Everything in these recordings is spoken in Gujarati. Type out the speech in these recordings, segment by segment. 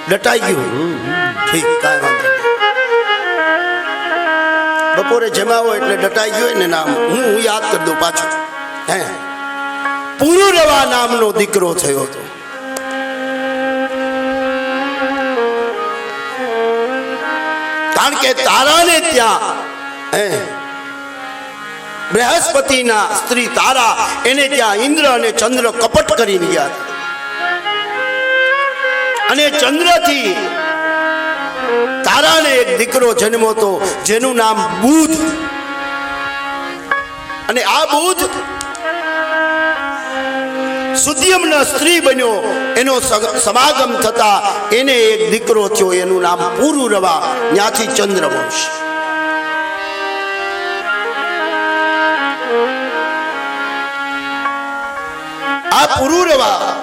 ડટાઈ ગયું ઠીક કાંઈ વાંધો નહીં બપોરે જમાવો એટલે ડટાઈ ગયો ને નામ હું યાદ કરી દઉં પાછું હે પુરુરવા નામનો દીકરો થયો હતો કારણ કે તારાને ત્યાં હે બૃહસ્પતિના સ્ત્રી તારા એને ત્યાં ઇન્દ્ર અને ચંદ્ર કપટ કરીને ગયા અને ચંદ્રથી તારાને એક દીકરો જન્મ્યો હતો જેનું નામ બુધ અને આ બુધ સુદ્યમ્ન સ્ત્રી બન્યો એનો સમાગમ થતા એને એક દીકરો થયો એનું નામ પુરુરવા ત્યાંથી ચંદ્રવંશ આ પુરુરવા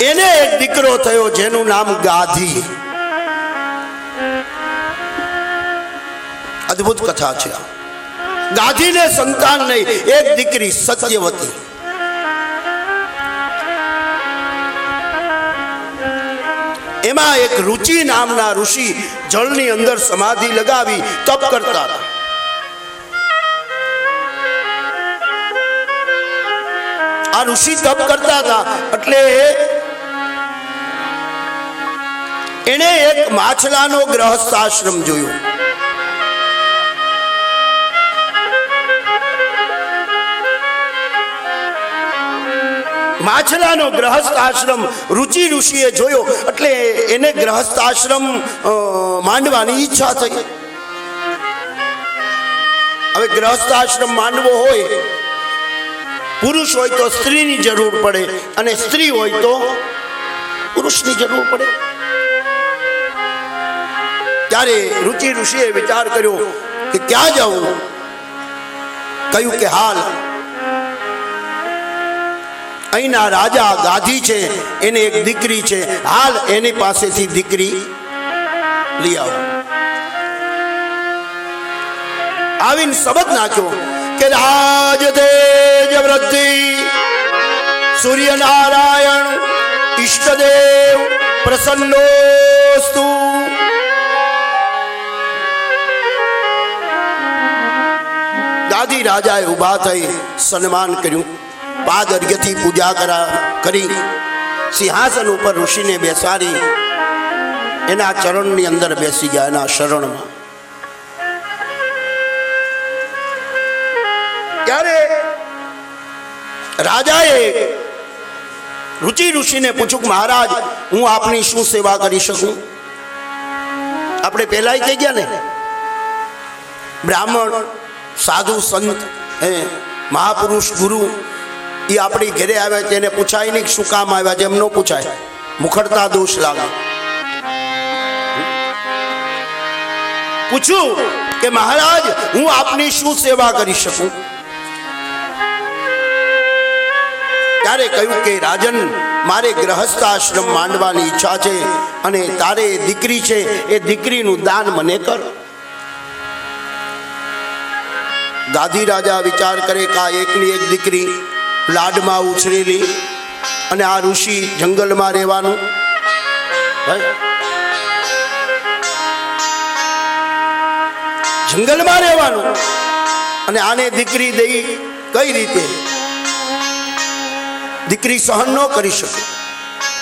એને એક દીકરો થયો જેનું નામ ગાધી અદ્ભુત કથા છે ગાધીને સંતાન નહીં એક દીકરી સત્યવતી એમાં એક રુચિ નામના ઋષિ જળની અંદર સમાધિ લગાવી તપ કરતા હતા આ ઋષિ તપ કરતા હતા એટલે એને એક માછલાનો ગ્રહસ્થ આશ્રમ જોયો માછલાનો ગ્રહસ્થ આશ્રમ રુચિ ઋષિએ જોયો એટલે એને ગ્રહસ્થ આશ્રમ માંડવાની ઈચ્છા થઈ હવે ગ્રહસ્થ આશ્રમ માંડવો હોય પુરુષ હોય તો સ્ત્રીની જરૂર પડે અને સ્ત્રી હોય તો પુરુષની જરૂર પડે ત્યારે રુચિ ઋષિએ વિચાર કર્યો કે ક્યાં જવું કહ્યું કે હાલ અહીંના રાજા ગાધી છે એને એક દીકરી છે હાલ એની પાસેથી દીકરી લઈ આવો આવીને શબ્દ નાખ્યો કે રાજ તેજ વૃદ્ધિ સૂર્યનારાયણ ઈષ્ટદેવ પ્રસન્નોસ્તુ ગાદી રાજાએ ઊભા થઈ સન્માન કર્યું પાદ અર્ઘ્યથી પૂજા કરી સિંહાસન ઉપર ઋષિને બેસાડી એના ચરણની અંદર બેસી ગયા એના શરણમાં ત્યારે રાજાએ રુચિ ઋષિને પૂછ્યું કે મહારાજ હું આપની શું સેવા કરી શકું આપણે પહેલા કહી ગયા ને બ્રાહ્મણ સાધુ સંત મહાપુરુષ ગુરુ એ આપણી ઘરે આવ્યા તેને પૂછાય નહીં શું કામ આવ્યા છે એમ ન પૂછાય મુખડતા દોષ લાગે પૂછ્યું કે મહારાજ હું આપની શું સેવા કરી શકું ત્યારે કહ્યું કે રાજન મારે ગ્રહસ્થ આશ્રમ માંડવાની ઈચ્છા છે અને તારે દીકરી છે એ દીકરીનું દાન મને કર ગાદી રાજા વિચાર કરે કે આ એકની એક દીકરી લાડમાં ઉછરેલી અને આ ઋષિ જંગલમાં રહેવાનું જંગલમાં રહેવાનું અને આને દીકરી દઈ કઈ રીતે દીકરી સહન ન કરી શકે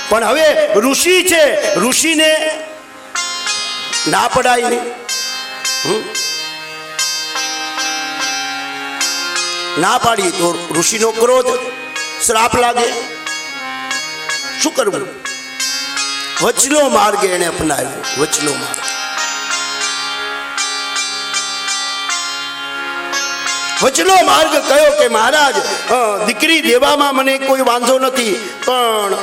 પણ હવે ઋષિ છે ઋષિને ના પડાય નહીં ના પાડી તો ઋષિનો ક્રોધ શ્રાપ લાગે શું કરવું વચલો માર્ગ એને અપનાવ્યો વચલો માર્ગ વચલો માર્ગ કયો કે મહારાજ દીકરી દેવામાં મને કોઈ વાંધો નથી પણ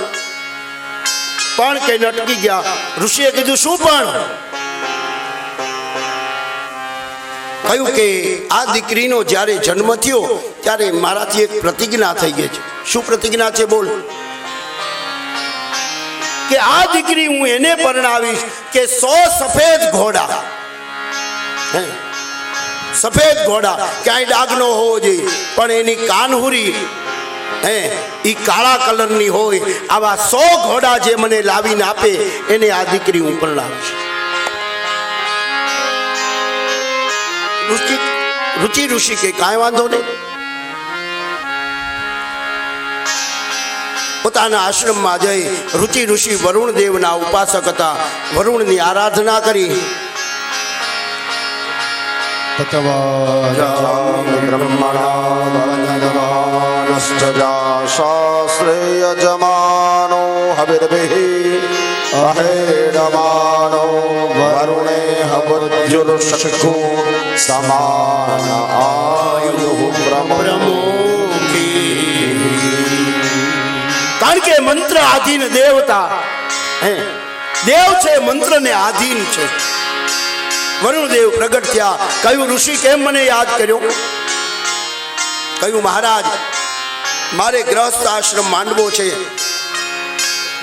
કે નટકી ગયા ઋષિએ કીધું શું પણ કહ્યું કે આ દીકરીનો જ્યારે જન્મ થયો ત્યારે મારાથી એક પ્રતિજ્ઞા થઈ ગઈ છે શું પ્રતિજ્ઞા છે બોલ કે આ દીકરી હું એને પરણાવીશ કે 100 સફેદ ઘોડા સફેદ ઘોડા ક્યાંય ડાઘ ન હોવો જોઈએ પણ એની કાનહુરી એ કાળા કલરની હોય આવા 100 ઘોડા જે મને લાવીને આપે એને આ દીકરી હું પરણાવીશ. રુચિ ઋષિ કે કાંઈ વાંધો નહીં. પોતાના આશ્રમમાં જઈ રુચિ ઋષિ વરુણ દેવના ઉપાસક હતા. વરુણની આરાધના કરી. શાસ્ત્રેયજમાનો હવિર્ભિઃ અહેડમાનો વરુણે હવજુર્ષકુ સમાન આયુઃ બ્રહ્મોખી. કારણ કે મંત્ર આધીન દેવતા દેવ છે, મંત્રને આધીન છે. વરુણદેવ પ્રગટ થયા. કયું ઋષિ કેમ મને યાદ કર્યો? કયું મહારાજ મારે ગ્રહસ્થ આશ્રમ માંડવો છે.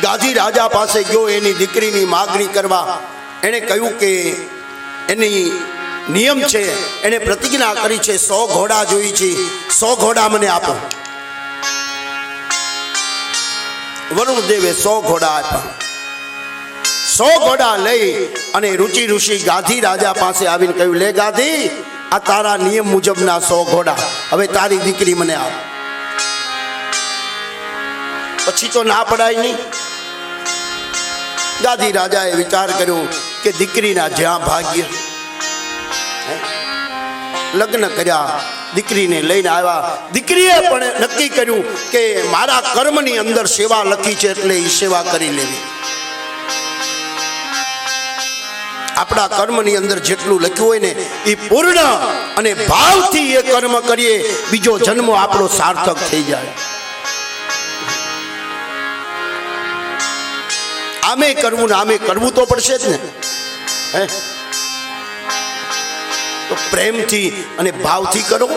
ગાદી રાજા પાસે ગયો એની દીકરીની માગણી કરવા. એણે કહ્યું કે એની નિયમ છે, એણે પ્રતિજ્ઞા કરી છે 100 ઘોડા જોઈ છે, 100 ઘોડા મને આપો. વરુણદેવે 100 ઘોડા આપ્યા. 100 ઘોડા લઈ અને રુચિ ઋષિ ગાદી રાજા પાસે આવીને કહ્યું, લે ગાદી, આ તારા નિયમ મુજબના 100 ઘોડા, હવે તારી દીકરી મને આપ. પછી તો ના પડાય નહીં. ગાદી રાજાએ વિચાર કર્યો કે દીકરીના જ્યાં ભાગ્ય. લગ્ન કર્યા, દીકરીને લઈને આવ્યા. દીકરીએ પણ નક્કી કર્યું કે મારા કર્મની અંદર સેવા લખી છે એટલે એ સેવા કરી લેવી. આપણા કર્મની અંદર જેટલું લખ્યું હોય ને એ પૂર્ણ અને ભાવથી એ કર્મ કરીએ, બીજો જન્મ આપણો સાર્થક થઈ જાય. આમે કરવું ને આમે કરવું તો પડશે જ ને. તો પ્રેમથી અને ભાવથી કરો.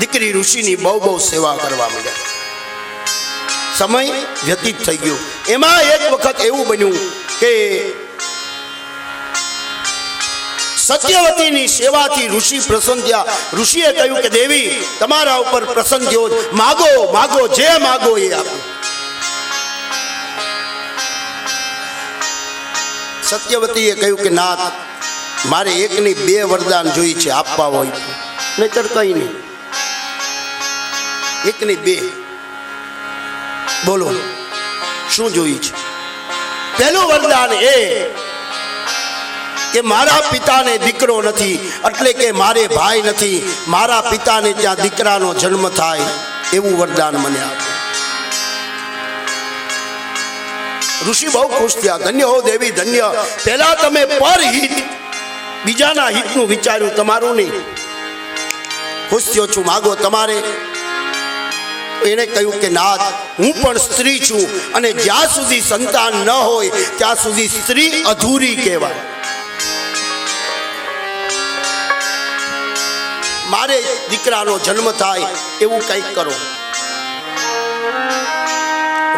દીકરી ઋષિની બહુ સેવા કરવા માંડ્યા. સમય વ્યતીત થઈ ગયો. એમાં એક વખત એવું બન્યું કે સત્યવતીની સેવાથી ઋષિ પ્રસન્ન થયા. ઋષિએ કહ્યું કે દેવી, તમારા ઉપર પ્રસન્ન થયો, માગો માગો, જે માગો એ આપો. સત્યવતીએ કહ્યું કે નાથ, મારે એકની 2 વરદાન જોઈ છે, આપવા હોય તો, નહીતર કઈ નહીં. એકની 2. બોલો શું જોઈ છે? પહેલું વરદાન એ કે મારા પિતાને દીકરો નથી, એટલે કે મારે ભાઈ નથી, મારા પિતાને ત્યાં દીકરાનો જન્મ થાય એવું વરદાન મને આપો. ઋષિ બહુ ખુશ થયા. ધન્ય હો દેવી, ધન્ય. પહેલા તમે પરહિત, બીજાના હિતનું વિચાર્યું, તમારું નહીં. ખુશ થયો છું, માગો તમારે. એને કહ્યું કે નાથ, હું પણ સ્ત્રી છું અને જ્યાં સુધી સંતાન ન હોય ત્યાં સુધી સ્ત્રી અધૂરી કહેવાય. મારે દીકરાનો જન્મ થાય એવું કંઈક કરો.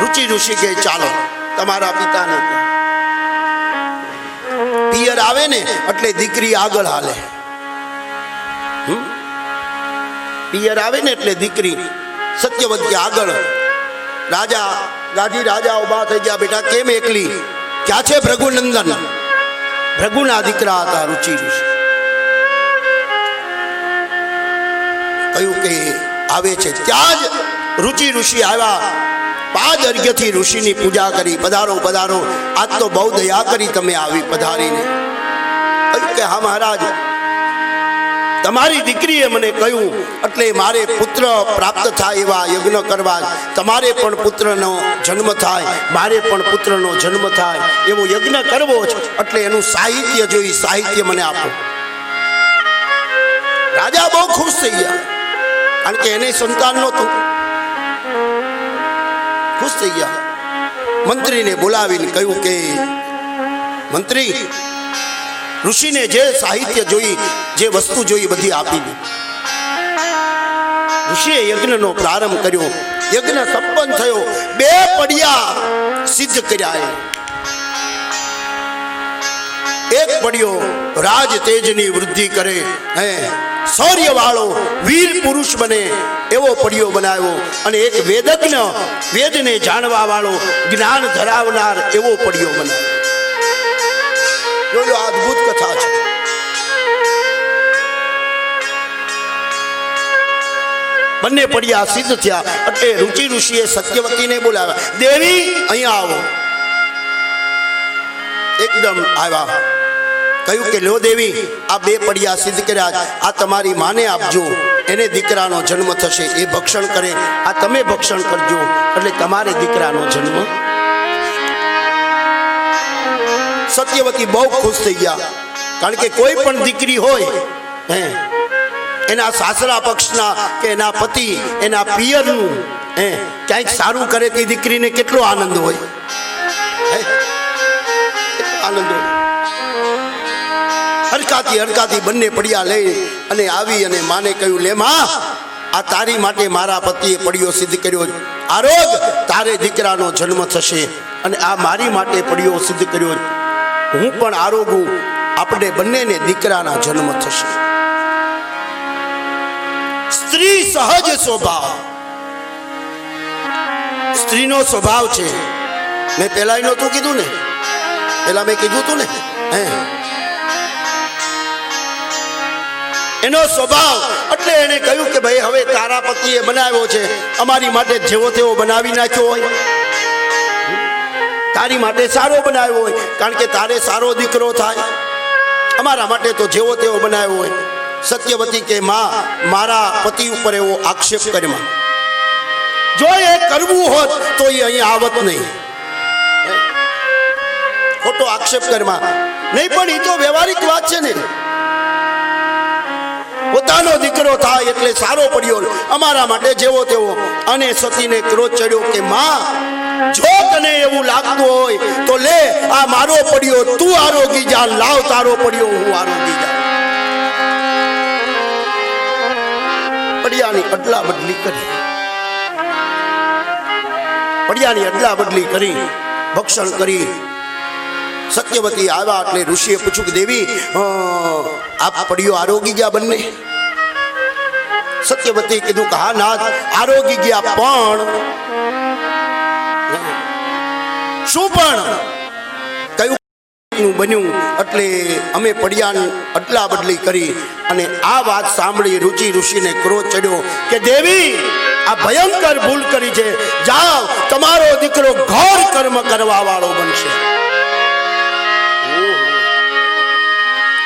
રુચિ ઋષિ કહે ચાલો તમારા પિતાને. પિયર આવે ને એટલે દીકરી આગળ હાલે. પિયર આવે ને એટલે દીકરી સત્યવતી આગળ. રાજા ગાદી રાજા ઉભા થઈ ગયા. બેટા કેમ એકલી? ક્યાં છે ભૃગુનંદન? ભૃગુના દીકરા હતા રુચિ ઋષિ. કહ્યું કે આવે છે. ત્યાં જ રુચિ ઋષિ આવ્યા. 5 અર્ઘ્યથી ઋષિની પૂજા કરી. પધારો પધારો, આજ તો બહુ દયા કરી તમે આવી પધારીને. કહ્યું કે હા મહારાજ, તમારી દીકરીએ મને કહ્યું એટલે મારે પુત્ર પ્રાપ્ત થાય એવા યજ્ઞ કરવા, તમારે પણ પુત્રનો જન્મ થાય, મારે પણ પુત્રનો જન્મ થાય એવો યજ્ઞ કરવો છે, એટલે એનું સાહિત્ય જોઈ, સાહિત્ય મને આપો. રાજા બહુ ખુશ થઈ ગયા, કારણ કે એને સંતાન નહોતું. ખુશ થઈ ગયા. મંત્રીને બોલાવીને કહ્યું કે મંત્રી, ઋષિને જે સાહિત્ય જોઈ, જે વસ્તુ જોઈ બધી આપી દી. ઋષિએ યજ્ઞનો પ્રારંભ કર્યો. યજ્ઞ સંપન્ન થયો. 2 પડિયા સિદ્ધ કર્યા. એક પડિયો રાજ તેજની વૃદ્ધિ કરે, શૌર્યવાળો વીર પુરુષ બને એવો પડિયો બનાવ્યો અને એક વેદજ્ઞ, વેદને જાણવા વાળો, જ્ઞાન ધરાવનાર એવો પડિયો બનાવ્યો. જોયો, આ અદ્ભુત કથા છે. બંને પડિયા સિદ્ધ થયા એટલે રુચિ ઋષિએ સત્યવતીને બોલાવ્યા. દેવી અહીંયા આવો. એકદમ આવ્યા. કહ્યું કે લો દેવી, આ બે પડિયા સિદ્ધ કર્યા, આ તમારી માને આપજો, એને દીકરાનો જન્મ થશે, એ ભક્ષણ કરે, આ તમે ભક્ષણ કરજો, એટલે તમારે દીકરાનો જન્મ. સત્યવતી બહુ ખુશ થઈ ગયા, કારણ કે કોઈ પણ દીકરી હોય હે એના સાસરા પક્ષના કે એના પતિ, એના પિયરનું હે ક્યાંક સારું કરે તે દીકરીને કેટલો આનંદ હોય, આનંદ હોય. હરકાતી બંને પડિયા લઈ અને આવી અને માને કહ્યું, લે માં, આ તારી માટે મારા પતિએ પડિયો સિદ્ધ કર્યો, આરોગ તારે દીકરાનો જન્મ થશે, અને આ મારી માટે પડિયો સિદ્ધ કર્યો, હું પણ આરોગું, આપણે બંનેને દીકરાના જન્મ થશે. સ્ત્રી સહજ સ્વભાવ, સ્ત્રીનો સ્વભાવ છે. મેં પેલા નહોતું કીધું ને, પેલા મેં કીધું તું ને, એનો સ્વભાવ. એટલે એને કહ્યું કે ભાઈ હવે તારા પતિએ બનાવ્યો છે, અમારી માટે જેવો તેવો બનાવી નાખ્યો હોય, તારી માટે સારો બનાવ્યો હોય, કારણ કે તારે સારો દીકરો થાય, અમારા માટે તો જેવો તેવો બનાવ્યો હોય. સત્યવતી કે માં, મારા પતિ ઉપર એવો આક્ષેપ કર્યો, જો એ કરવું હોત તો એ અહીંયા આવત નહીં. ખોટો આક્ષેપ કર્યો નહીં, પણ એ તો વ્યવહારિક વાત છે ને. પોતાનો દીકરો થાય એટલે સારો પડ્યો, અમારા માટે જેવો તેવો. અને સતીને ક્રોધ ચડ્યો કે માં, જો તને એવું લાગતું હોય તો લે, આ મારો પડ્યો, તું આરોગી જા, લાવ તારો પડ્યો, હું આરોગી જા. પડિયાની અદલા બદલી કરી, પડિયાની અદલા બદલી કરી, ભક્ષણ કરી. સત્યવતી આવ્યા એટલે ઋષિએ પૂછ્યું કે દેવી, આપ પડિયો આરોગી ગયા બંને? સત્યવતી કીધું કે હા નાથ, આરોગી ગયા, પણ શું પણ કયું બન્યું? એટલે અમે પડિયાની અદલા બદલી કરી. અને આ વાત સાંભળી રુચિ ઋષિને ક્રોધ ચડ્યો કે દેવી, આ ભયંકર ભૂલ કરી છે, જાઓ, તમારો દીકરો ઘોર કર્મ કરવા વાળો બનશે.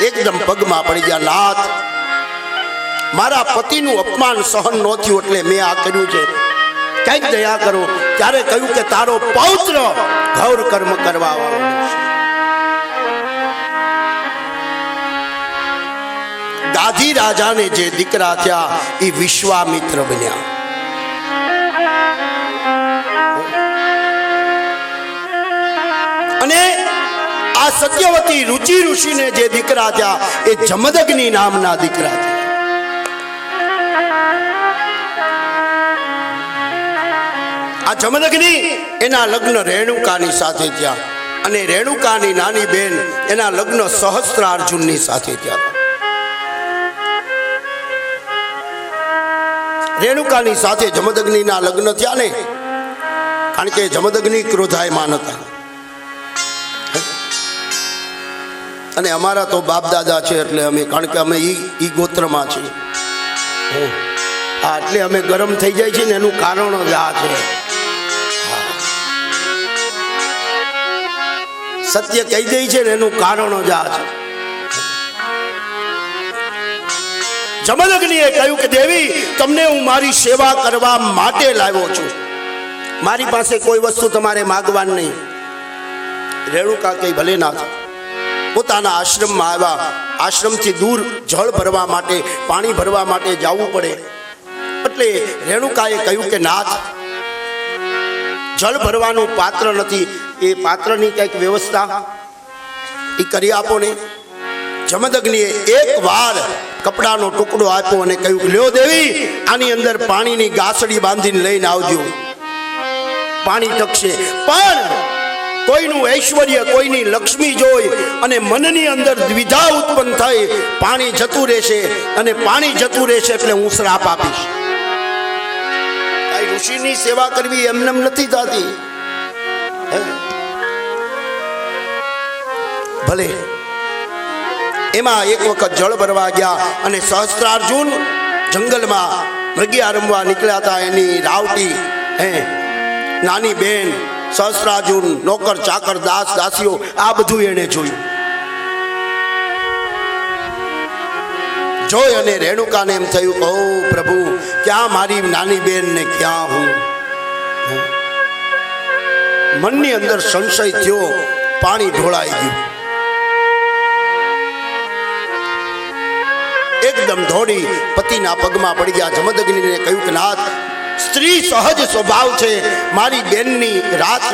એકદમ પગમાં પડી ગયા, નાથ, મારા પતિનું અપમાન સહન ન થયું એટલે મેં આ કર્યું છે, કંઈક દયા કરો. ત્યારે કહ્યું કે તારો પૌત્ર ઘોર કર્મ કરવા વાળો બનશે. દાદી રાજાને જે દીકરા થયા એ વિશ્વામિત્ર બન્યા. અને આ સત્યવતી રુચિ ઋષિને જે દીકરા થયા એ જમદગ્નિ નામના દીકરા થયા. આ જમદગ્નિ એના લગ્ન રેણુકાની સાથે થયા, અને રેણુકાની નાની બેન એના લગ્ન સહસ્ત્રાર્જુનની સાથે થયા. રેણુકાની સાથે જમદગ્નિના લગ્ન થયા ને, કારણ કે જમદગ્નિ ક્રોધાયમાન હતા. અને અમારા તો બાપ દાદા છે એટલે અમે, કારણ કે અમે ઈ ગોત્રમાં છીએ, હા, એટલે અમે ગરમ થઈ જાય છે ને એનું કારણ જ આ છે. સત્ય કહી દે છે ને એનું કારણ જ આ છે. જમદગ્નિએ કહ્યું કે દેવી, તમને હું મારી સેવા કરવા માટે લાવ્યો છું, મારી પાસે કોઈ વસ્તુ તમારે માગવાની નહીં. રેણુકા કઈ ભલે નાથ, પોતાના આશ્રમમાં આવ્યા. આશ્રમથી દૂર જળ ભરવા માટે, પાણી ભરવા માટે જવું પડે. એટલે રેણુકાએ કહ્યું કે નાથ, જળ ભરવાનું પાત્ર નથી, એ પાત્રની કંઈક વ્યવસ્થા એ કરી આપો ને. જમદગ્નિએ એક વાર કપડાનો ટુકડો આપ્યો અને કહ્યું, લ્યો દેવી, આની અંદર પાણીની ગાસડી બાંધીને લઈને આવજો, પાણી ટકશે. પણ કોઈનું ઐશ્વર્ય, કોઈની લક્ષ્મી જોઈ અને મનની અંદર દ્વિધા ઉત્પન્ન થઈ, પાણી જતું રહેશે અને પાણી જતું રહેશે એટલે હું શ્રાપ આપીશ. આ ઋષિની સેવા કરવી એમને નથી થતી. ભલે એમાં એક વખત જળ ભરવા ગયા અને સહસ્ત્રાર્જુન જંગલમાં મૃગિયા રમવા નીકળ્યા હતા. એની રાવટી નાની બેન, સહસ્ત્રાર્જુન, નોકર ચાકર, દાસ દાસીઓ, આ બધું એને જોયું. જોઈ અને રેણુકાને એમ થયું, ઓ પ્રભુ, ક્યાં મારી નાની બેન ને ક્યાં હું. મનની અંદર સંશય થયો, પાણી ઢોળાઈ ગયું. એકદમ દોડી પતિના પગમાં પડી ગયા. જમદગ્નિને કહ્યું કે નાથ, સ્ત્રી સહજ સ્વભાવ છે. મારી બેનની રાત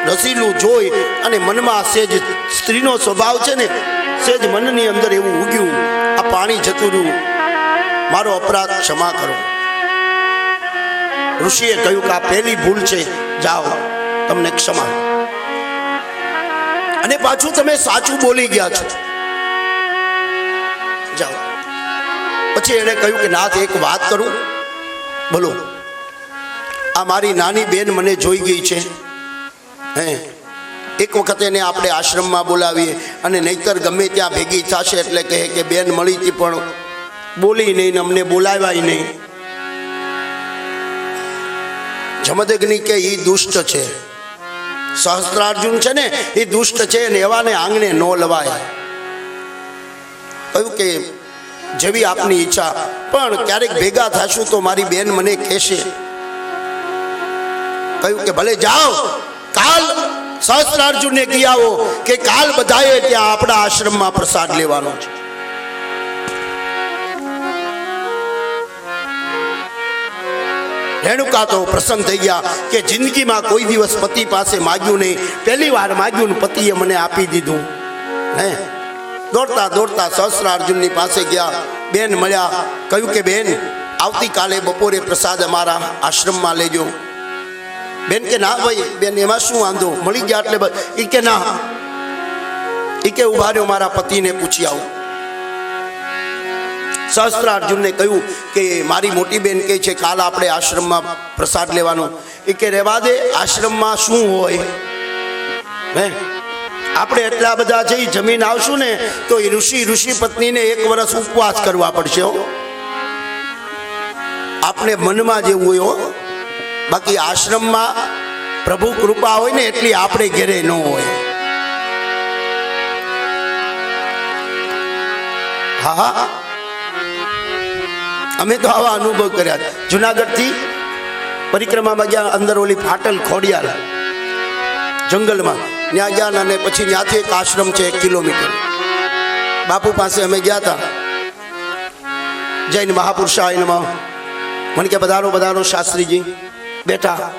રસીલું જોઈ અને મનમાં સેજ સ્ત્રીનો સ્વભાવ છે ને, સેજ મનની અંદર એવું ઉગ્યું, આ પાણી જતું રહ્યું, મારો અપરાધ ક્ષમા કરો. ઋષિએ કહ્યું કે આ પહેલી ભૂલ છે, જાઓ, તમને ક્ષમા. અને પાછું તમે સાચું બોલી ગયા છો, જાઓ. પછી એને કહ્યું કે નાથ, એક વાત કરું, બોલો. આ મારી નાની બેન મને જોઈ ગઈ છે. એક વખત એને આપણે આશ્રમમાં બોલાવીએ અને નહીતર ગમે ત્યાં ભેગી થશે એટલે કહે કે બેન મળી હતી પણ બોલી નહીં, અમને બોલાવ્યા નહીં. જમદગ્નિ કે એ દુષ્ટ છે, સહસ્ત્રાર્જુન છે ને એ દુષ્ટ છે ને એવાને આંગણે ન લવાય. કહ્યું કે જેવી આપની ઈચ્છા, પણ ક્યારેક ભેગા થશું તો મારી બેન મને કહેશે. કહ્યું કે ભલે જાઓ, કાલ સહસ્ત્રાર્જુનને કહી આવો કે કાલ બધાએ ત્યાં આપણા આશ્રમમાં પ્રસાદ લેવાનો છે. રેણુકા તો પ્રસન્ન થઈ ગયા કે જિંદગીમાં કોઈ દિવસ પતિ પાસે માગ્યું નહીં, પહેલી વાર માગ્યું ને પતિએ મને આપી દીધું. દોડતા દોડતા સહસ્ત્રાર્જુનની પાસે ગયા, બેન મળ્યા. કહ્યું કે બેન, આવતીકાલે બપોરે પ્રસાદ અમારા આશ્રમમાં લેજો. બેન કે ના ભાઈ બેન, એમાં શું વાંધો, મળી ગયા એટલે. એ કે ના, એ કે ઉભા રહ્યો, મારા પતિને પૂછી આવું. સહસ્ત્રાર્જુનને કહ્યું કે મારી મોટી બેન કહે છે કાલ આપણે આશ્રમમાં પ્રસાદ લેવાનો. એ કે રહેવા દે, આશ્રમમાં શું હોય. આપણે એટલા બધા જઈ જમીન આવશું ને તો એ ઋષિ પત્નીને 1 વર્ષ ઉપવાસ કરવા પડશે. આપણે મનમાં જેવું હોય, બાકી આશ્રમમાં પ્રભુ કૃપા હોય ને એટલી આપણે ઘેરે ન હોય. હા, અમે તો આવા અનુભવ કર્યા. જુનાગઢથી પરિક્રમામાં ગયા, અંદર ઓલી ફાટલ ખોડિયાર જંગલમાં ત્યાં ગયા અને પછી ત્યાંથી એક આશ્રમ છે 1 કિલોમીટર. બાપુ પાસે અમે ગયા હતા. જૈન મહાપુરુષાય નમઃ. મને કે બધાનો બધાનો શાસ્ત્રીજી બેઠા.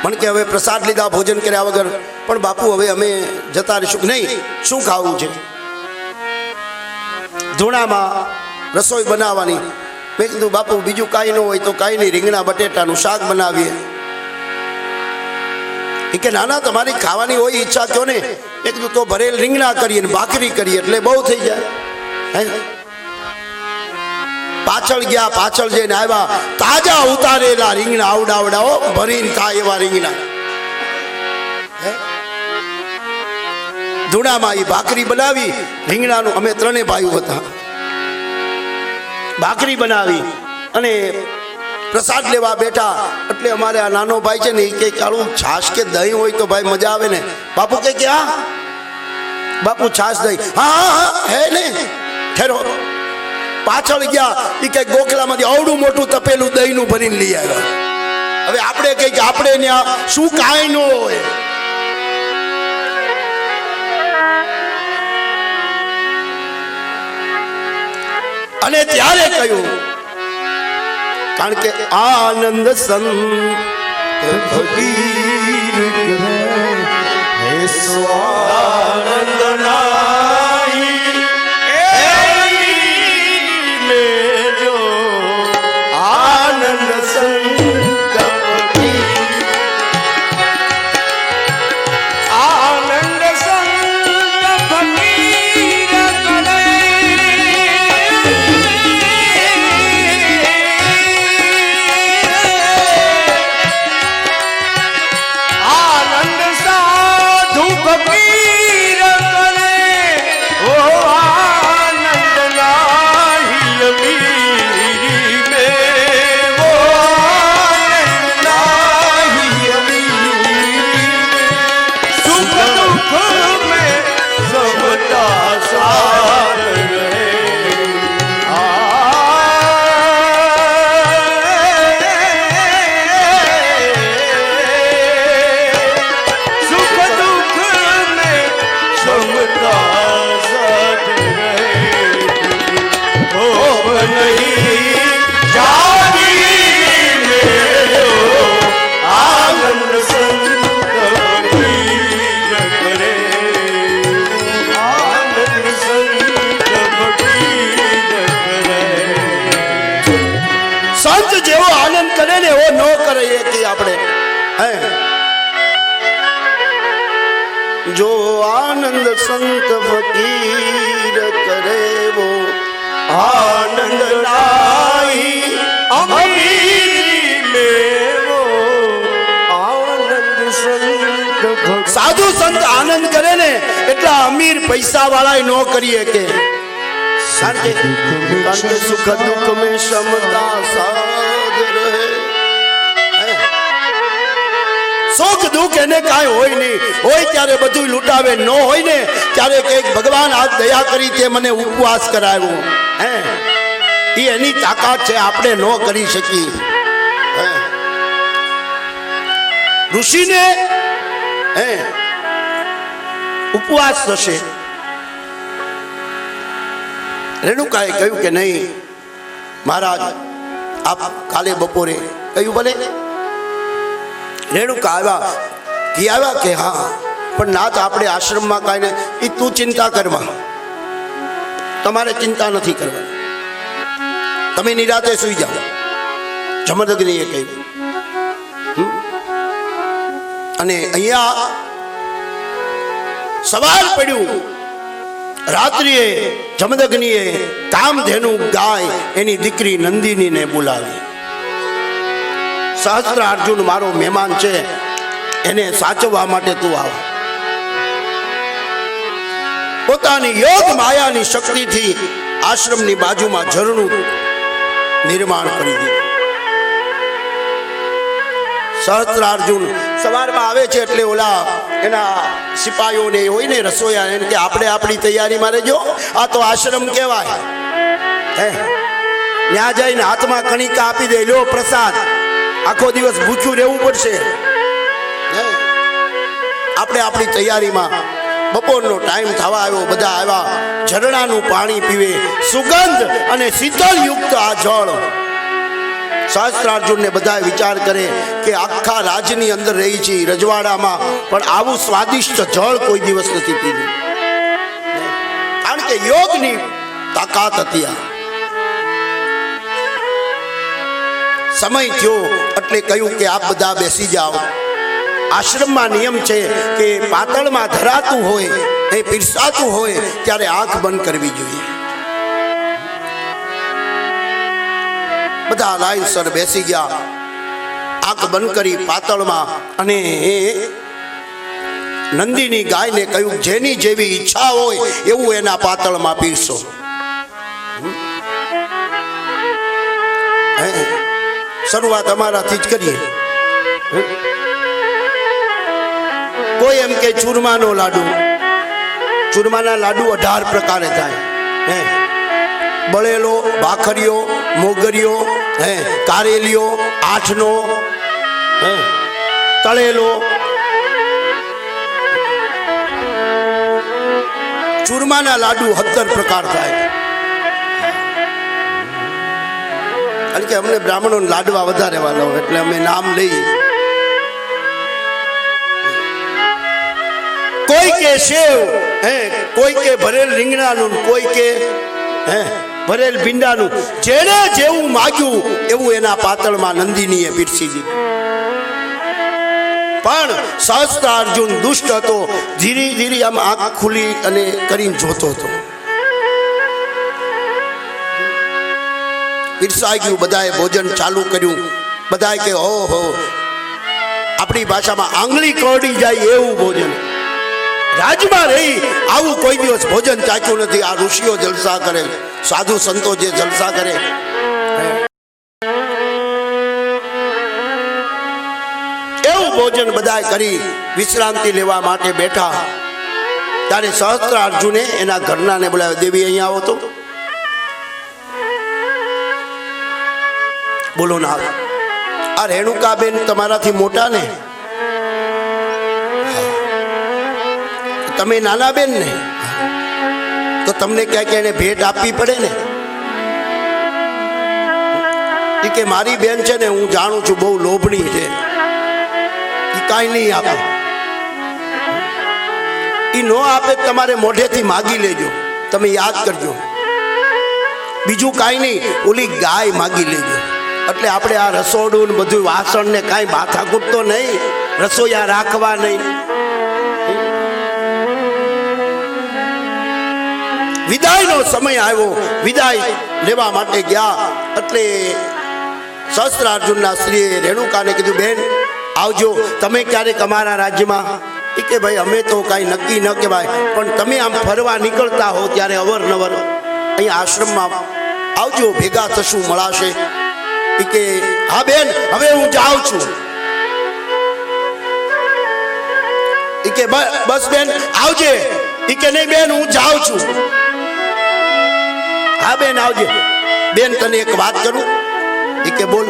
મને કે હવે પ્રસાદ લીધા, ભોજન કર્યા વગર, પણ બાપુ હવે અમે જતા રહીશું. નહીં, શું ખાવું છે? ધૂણામાં રસોઈ બનાવવાની. મેં કીધું બાપુ બીજું કાંઈ ન હોય તો કાંઈ નહીં, રીંગણા બટેટાનું શાક બનાવીએ. એ કે નાના, તમારી ખાવાની હોય ઈચ્છા કહો ને. મેં કીધું તો ભરેલ રીંગણા કરીએ ને ભાખરી કરીએ એટલે બહુ થઈ જાય. પાછળ ગયા, પાછળ જઈને આવ્યા, તાજા ઉતારેલા રીંગણા આવડાવડાઓ ભરીને થાય એવા રીંગણા. ધૂણામાં એ ભાખરી બનાવી, રીંગણાનું. અમે 3 ભાઈઓ હતા. ભાખરી બનાવી અને પ્રસાદ લેવા બેઠા. એટલે અમારે આ નાનો ભાઈ છે ને, એ કે કાળું છાશ કે દહીં હોય તો ભાઈ મજા આવે ને. બાપુ કે હા બાપુ, છાશ દહીં, હા હા હા હે ને. ઠેરો, પાછળ ગયા. એ કઈ ગોખલામાંથી આવડું મોટું તપેલું દહીંનું ભરીને લઈ આવ્યા. હવે આપણે કઈ કે આપણે ત્યાં શું કાંઈ ન હોય. અને ત્યારે કહ્યું, કારણ કે આનંદ સંત ફકીર હે સ્વાનંદ નાઈ લેજો આનંદ સંત ફકીર આનંદ ન કરે કે આપણે હે જો આનંદ સંત ફકીર કરે વો આનંદ નાહી અમીરી મેવો આનંદ સંત સાધુ સંત આનંદ કરે ને એટલા અમીર પૈસા વાળા ન કરીએ કે સુખ દુઃખ में समता साध रहे સુખ દુઃખ એને કાંઈ હોય નહીં હોય ત્યારે બધું લૂંટાવે ન હોય ને ત્યારે કઈક ભગવાન આજ દયા કરી તે મને ઉપવાસ કરાવ્યો હે એ એની તાકાત છે આપણે ન કરી શકીએ ઋષિને હે ઉપવાસ થશે રેણુકાએ કહ્યું કે નહીં મહારાજ આપ કાલે બપોરે કહ્યું ભલે રેણુકા આવ્યા કે હા પણ નાથ આપણે આશ્રમમાં કાંઈ ને એ તું ચિંતા કરવા તમારે ચિંતા નથી કરવા તમે નિરાતે સુઈ જાઓ જમદગ્નિએ કહ્યું અને અહીંયા સવાલ પડ્યું રાત્રિએ જમદગ્નિએ કામધેનુ ગાય એની દીકરી નંદિનીને બોલાવી સહસ્ત્ર અર્જુન મારો મહેમાન છે એને સાચવવા માટે તું આવ પોતાની યોગ માયાની શક્તિથી આશ્રમની બાજુમાં ઝરણું નિર્માણ કરી દીધું સહસ્ત્ર અર્જુન સવારમાં આવે છે એટલે ઓલા એના સિપાહીઓને હોય ને રસોયા એને કે આપણે આપણી તૈયારીમાં રહેજો આ તો આશ્રમ કહેવાય હે ત્યાં જઈને હાથમાં કણિકા આપી દે લો પ્રસાદ આખો દિવસ ભૂખ્યું રહેવું પડશે આપણે આપણી તૈયારીમાં બપોરનો ટાઈમ થવા આવ્યો બધા આવ્યા ઝરણાનું પાણી પીવે સુગંધ અને શીતળ યુક્ત આ જળ સહસ્ત્રાર્જુન ને બધા વિચાર કરે કે આખા રાજની અંદર રહી છે રજવાડામાં પણ આવું સ્વાદિષ્ટ જળ કોઈ દિવસ નથી પીધું કારણ કે યોગની તાકાત હતી આ સમય થયો એટલે કહ્યું કે આપ બધા બેસી જાઓ આશ્રમમાં નિયમ છે કે પાતળમાં ધરાતું હોય એ પીરસાતું હોય ત્યારે આંખ બંધ કરવી જોઈએ બધા લાઈનસર બેસી ગયા આંખ બંધ કરી પાતળમાં અને નંદીની ગાયને કહ્યું જેની જેવી ઈચ્છા હોય એવું એના પાતળમાં પીરસો શરૂઆત અમારાથી જ કરીએ કોઈ એમ કે ચૂરમાનો લાડુ ચૂરમાના લાડુ 18 પ્રકારે થાય બળેલો ભાખરીઓ મોગરીઓ કારેલીઓ 8નો તળેલો ચૂરમાના લાડુ 17 પ્રકાર થાય કારણ કે અમને બ્રાહ્મણો લાડવા વધારે વાલો એટલે અમે નામ લઈએ કોઈ કે સેવ કોઈ કે ભરેલ રીંગણાનું કોઈ કે ભરેલ ભીંડાનું જેને જેવું માગ્યું એવું એના પાતળમાં નંદિનીએ પીરસી દીધું પણ સહસ્ત્રાર્જુન દુષ્ટ હતો ધીરે ધીરે આમ આંખ ખુલી અને કરીને જોતો હતો પીરસાઈ ગયું બધાએ ભોજન ચાલુ કર્યું બધાએ કે ઓહો આપણી ભાષામાં આંગળી કરડી જાય એવું ભોજન રાજમાં રહી આવું કોઈ દિવસ ભોજન ચાખ્યું નથી આ ઋષિઓ જલસા કરે સાધુ સંતો જે જલસા કરે એવું ભોજન બધાએ કરી વિશ્રાંતિ લેવા માટે બેઠા ત્યારે સહસ્ત્રાર્જુને એના ઘરનાને બોલાવ્યા દેવી અહીંયા આવો તો બોલો ના આ રેણુકાબેન તમારાથી મોટા ને તમે નાના બેન ને તો તમને ક્યાંક એને ભેટ આપવી પડે ને કે મારી બેન છે ને હું જાણું છું બહુ લોભણી છે એ કાંઈ નહીં આપે એ નો આપે તમારે મોઢેથી માગી લેજો તમે યાદ કરજો બીજું કાંઈ નહીં ઓલી ગાય માગી લેજો એટલે આપણે આ રસોડું ને બધું વાસણ ને કાંઈ માથાકૂટ તો નહીં, રસોઈયા રાખવા નહીં. વિદાયનો સમય આવ્યો, વિદાય લેવા માટે ગયા. એટલે સહસ્ત્રાર્જુનના શ્રીએ રેણુકાને કીધું, બેન આવજો, તમે ક્યારેક અમારા રાજ્યમાં? એ કે ભાઈ અમે તો કાંઈ નક્કી ન કહેવાય, પણ તમે આમ ફરવા નીકળતા હો ત્યારે અવરનવર અહીં આશ્રમમાં આવજો, ભેગા થશું, મળાશે. એ કે હા બેન, હવે હું જાઉં છું. એ કે બસ બેન આવજે. એ કે નહીં બેન હું જાઉં છું. હા બેન આવજે. બેન તને એક વાત કરું? એ કે બોલ.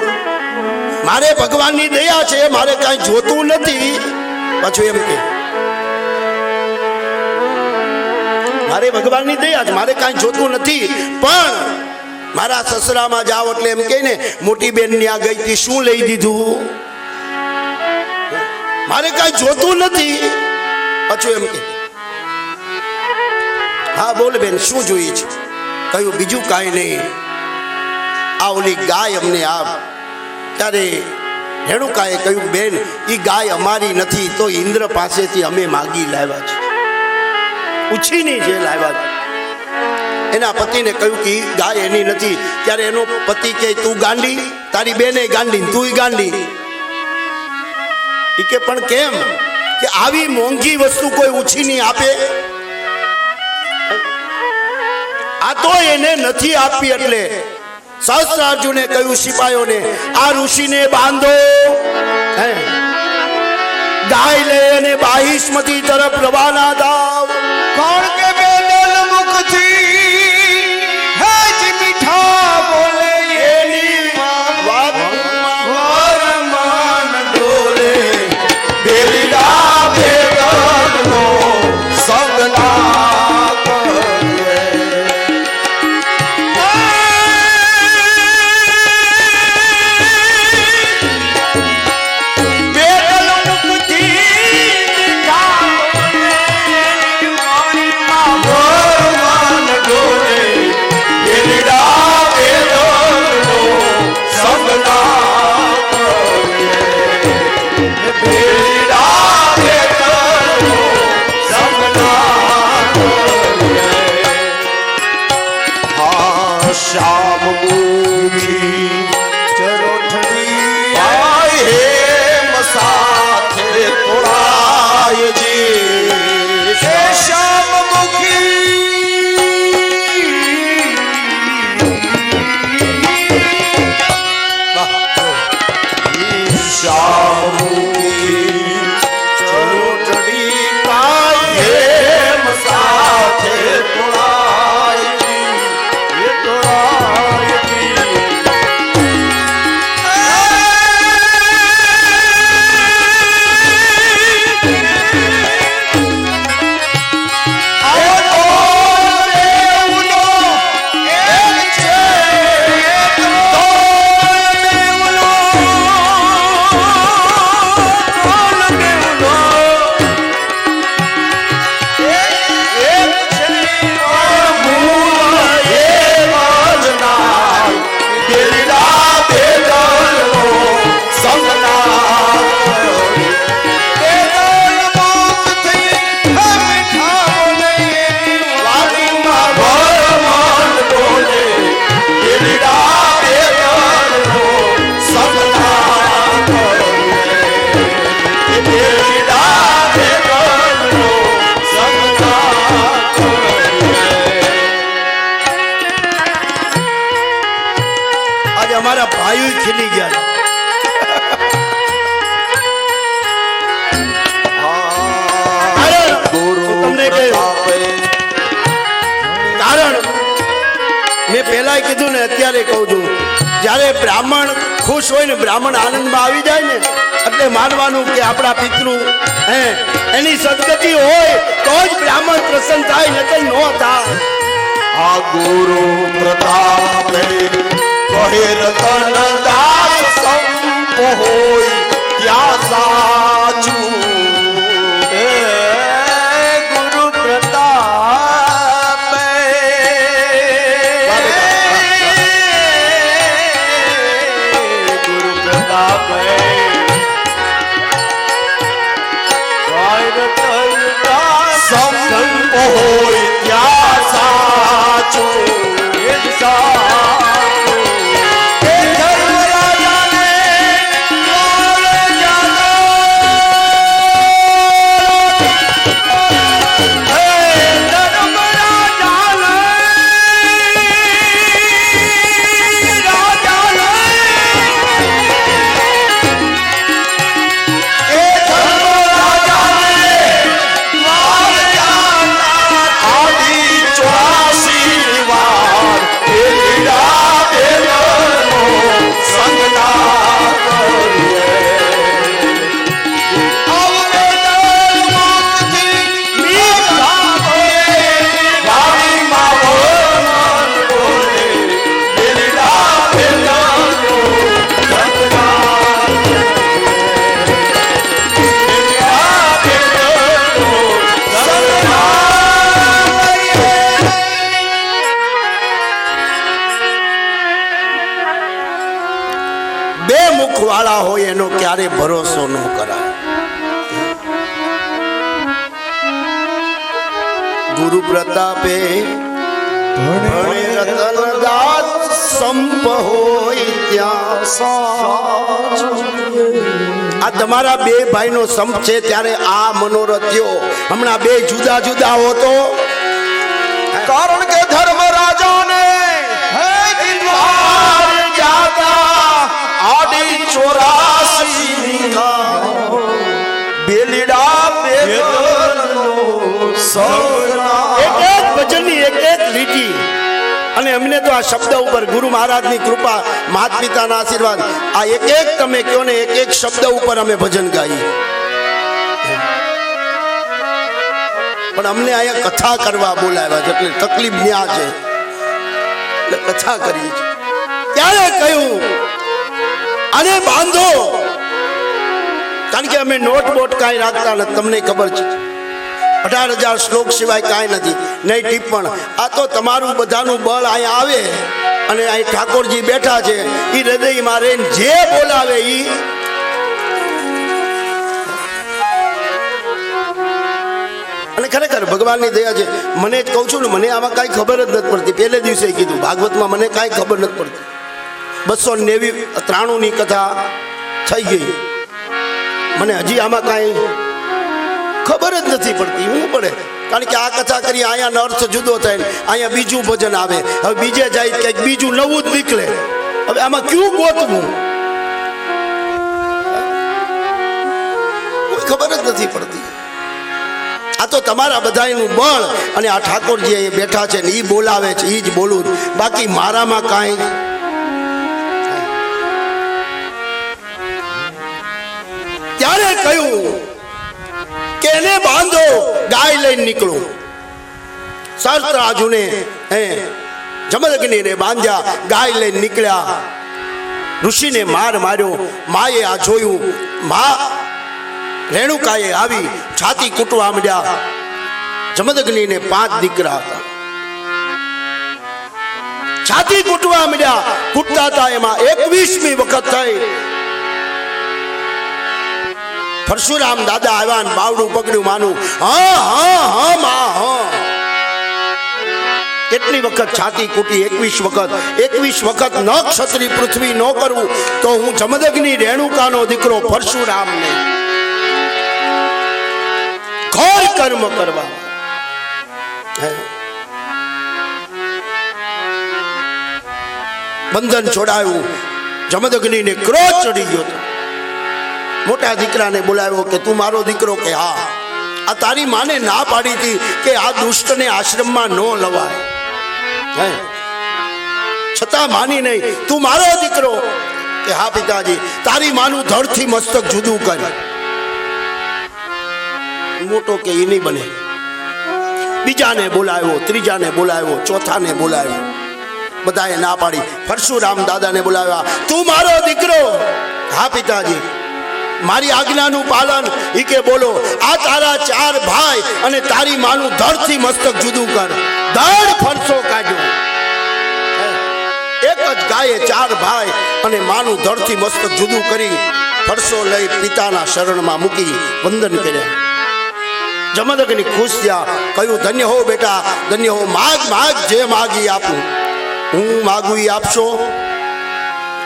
મારે ભગવાનની દયા છે, મારે કાંઈ જોતું નથી. પાછું એમ કે મારે ભગવાનની દયા છે, મારે કાંઈ જોતું નથી, પણ મારા સસરામાં જાઓ એટલે એમ કે ને મોટી બેન ત્યાં ગઈ હતી, શું લઈ દીધું? મારે કાંઈ જોતું નથી. પાછું એમ કે હા બોલ બેન શું જોઈએ છે? કહ્યું બીજું કાંઈ નહીં, આ ઓલી ગાય અમને આપ. ત્યારે રેણુકાએ કહ્યું બેન એ ગાય અમારી નથી, તો ઇન્દ્ર પાસેથી અમે માગી લાવ્યા છે, ઉછીની જે લાવ્યા છે. એના પતિને કહ્યું કે ગાય એની નથી. ત્યારે એનો પતિ કહે તું ગાંડી, તારી બેને ગાંડી, તું ગાંડી. એ કે પણ કેમ? કે આવી મોંઘી વસ્તુ કોઈ ઉછીની આપે? આ તો એને નથી આપી. એટલે સહસ્ત્રાર્જુને કહ્યું સિપાહીઓને, આ ઋષિને બાંધો, ગાય લે અને બાહિષ્મતી તરફ રવાના થાવ. કોણ કે બેદલ મુખથી હેજ મીઠા બોલે, એની વાતમાં મન ડોલે. બેલીડા બેદલનો સંગ ના કરે. બેદલ મુખથી શ્યામ મુખી ચરોઠડી ભાઈ હેમ સાથે તોડાયજી. શ્યામ મુખી શ્યામ મુખી ચરોઠડી ભાઈ હેમ સાથે અમારા ભાઈઓ ખીલી ગયા. તમને કારણ મેં પહેલા કીધું ને અત્યારે કહું છું, જ્યારે બ્રાહ્મણ ખુશ હોય ને, બ્રાહ્મણ આનંદમાં આવી જાય ને, એટલે માનવાનું કે આપણા પિતૃ એની સદગતિ હોય તો જ બ્રાહ્મણ પ્રસન્ન થાય, નકર ન થાય. આ ગુરુ પ્રતાપે કહે રતન દાસ સંપ હોય ત્યાં સાચું. ગુરુ પ્રતાપે હોય ત્યાં સાચું એ જ સાચું. એ ધર્મરાજાને વારે જાતો. હે ધર્મરાજાને વાળા હોય એનો ક્યારે ભરોસો ન કરાય. ગુરુ પ્રતાપે ભણે રતન દાસ સંપ હોય ત્યાં સાચું. આ તમારા બે ભાઈનો સંપ છે ત્યારે આ મનોરથ થયો. હમણાં બે જુદા જુદા હો તો કારણ કે ધર્મ રાજાને આડી 84 બેલીડા એક એક ભજનની એક એક લીટી. અને અમને તો આ શબ્દ ઉપર ગુરુ મહારાજની કૃપા, માતા પિતાના આશીર્વાદ, આ એક એક તમે કહો ને એક એક શબ્દ ઉપર અમે ભજન ગાઈએ. પણ અમને અહીંયા કથા કરવા બોલાવ્યા છે એટલે તકલીફ ન્યા છે એટલે કથા કરી છે. ત્યારે કહ્યું આને બાંધો, કારણ કે અમે નોટ બોટ કાંઈ રાખતા નથી. તમને ખબર છે 18,000 શ્લોક સિવાય કાંઈ નથી, નહીં ટીપણ. આ તો તમારું બધાનું બળ અહીંયા આવે અને અહીં ઠાકોરજી બેઠા છે એ હૃદયમાં રહીને જે બોલાવે એ અને ખરેખર ભગવાનની દયા છે. મને જ કહું છું ને, મને આમાં કાંઈ ખબર જ નથી પડતી. પહેલે દિવસે કીધું ભાગવતમાં મને કાંઈ ખબર નથી પડતી. 293 કથા થઈ ગઈ, મને હજી આમાં કાંઈ ખબર જ નથી પડતી. શું પડે? કારણ કે આ કથા કરી અહીંયા અર્થ જુદો થાય, અહીંયા બીજું ભજન આવે, હવે બીજે જાય કંઈક બીજું નવું જ નીકળે. હવે આમાં ક્યું ગોતવું કોઈ ખબર જ નથી પડતી. આ તો તમારા બધાનું બળ અને આ ઠાકોરજી એ બેઠા છે ને એ બોલાવે છે, એ જ બોલું. બાકી મારામાં કાંઈ. ત્યારે કહ્યું કે એને બાંધો, ગાય લઈને નીકળો. સહસ્ત્રાર્જુને જમદગ્નિને બાંધ્યા, ગાય લઈને નીકળ્યા. ઋષિને માર માર્યો. માએ આ જોયું, મા રેણુકાએ આવી છાતી કૂટવા માંડ્યા. જમદગ્નિને 5 દીકરા હતા, છાતી કૂટવા માંડ્યા. કૂટતા હતા એમાં 21મી વખત થઈ પરશુરામ દાદા આવ્યા ને બાવડું પકડ્યું. માનું હા હા હા માં હા. કેટલી વખત છાતી કૂટી? 21 વખત. 21 વખત ન ક્ષત્રિય પૃથ્વી ન કરવું તો હું જમદગ્નિ રેણુકાનો દીકરો પરશુરામને ઘોર કર્મ કરવા. બંધન છોડાયું. જમદગ્નિને ક્રોધ ચડી ગયો. મોટા દીકરાને બોલાવ્યો કે તું મારો દીકરો? કે હા. આ તારી માને ના પાડી હતી કે આ દુષ્ટને આશ્રમમાં ન લવાય, છતાં માની નહીં. તું મારો દીકરો? કે હા પિતાજી. તારી માનું ધડથી મસ્તક જુદું કર. મોટો કે એ નહીં બને. બીજાને બોલાવ્યો, ત્રીજાને બોલાવ્યો, ચોથાને બોલાવ્યો, બધાએ ના પાડી. પરશુરામ દાદાને બોલાવ્યા. તું મારો દીકરો? હા પિતાજી. મારી આજ્ઞાનું પાલન. ઈ કે બોલો. આ તારા 4 ભાઈ અને તારી માનું ધડથી મસ્તક જુદું કર. ધડ ફરસો કાઢ્યો. એક જ ગાયે 4 ભાઈ અને માનું ધડથી મસ્તક જુદું કરી ફરસો લઈ પિતાના શરણમાં મૂકી વંદન કર્યા. જમદગ્નિ ખુશ થયા, કહ્યું ધન્ય હો બેટા, ધન્ય હો, માગ માગ જે માગી આપું. હું માગું એ આપશો?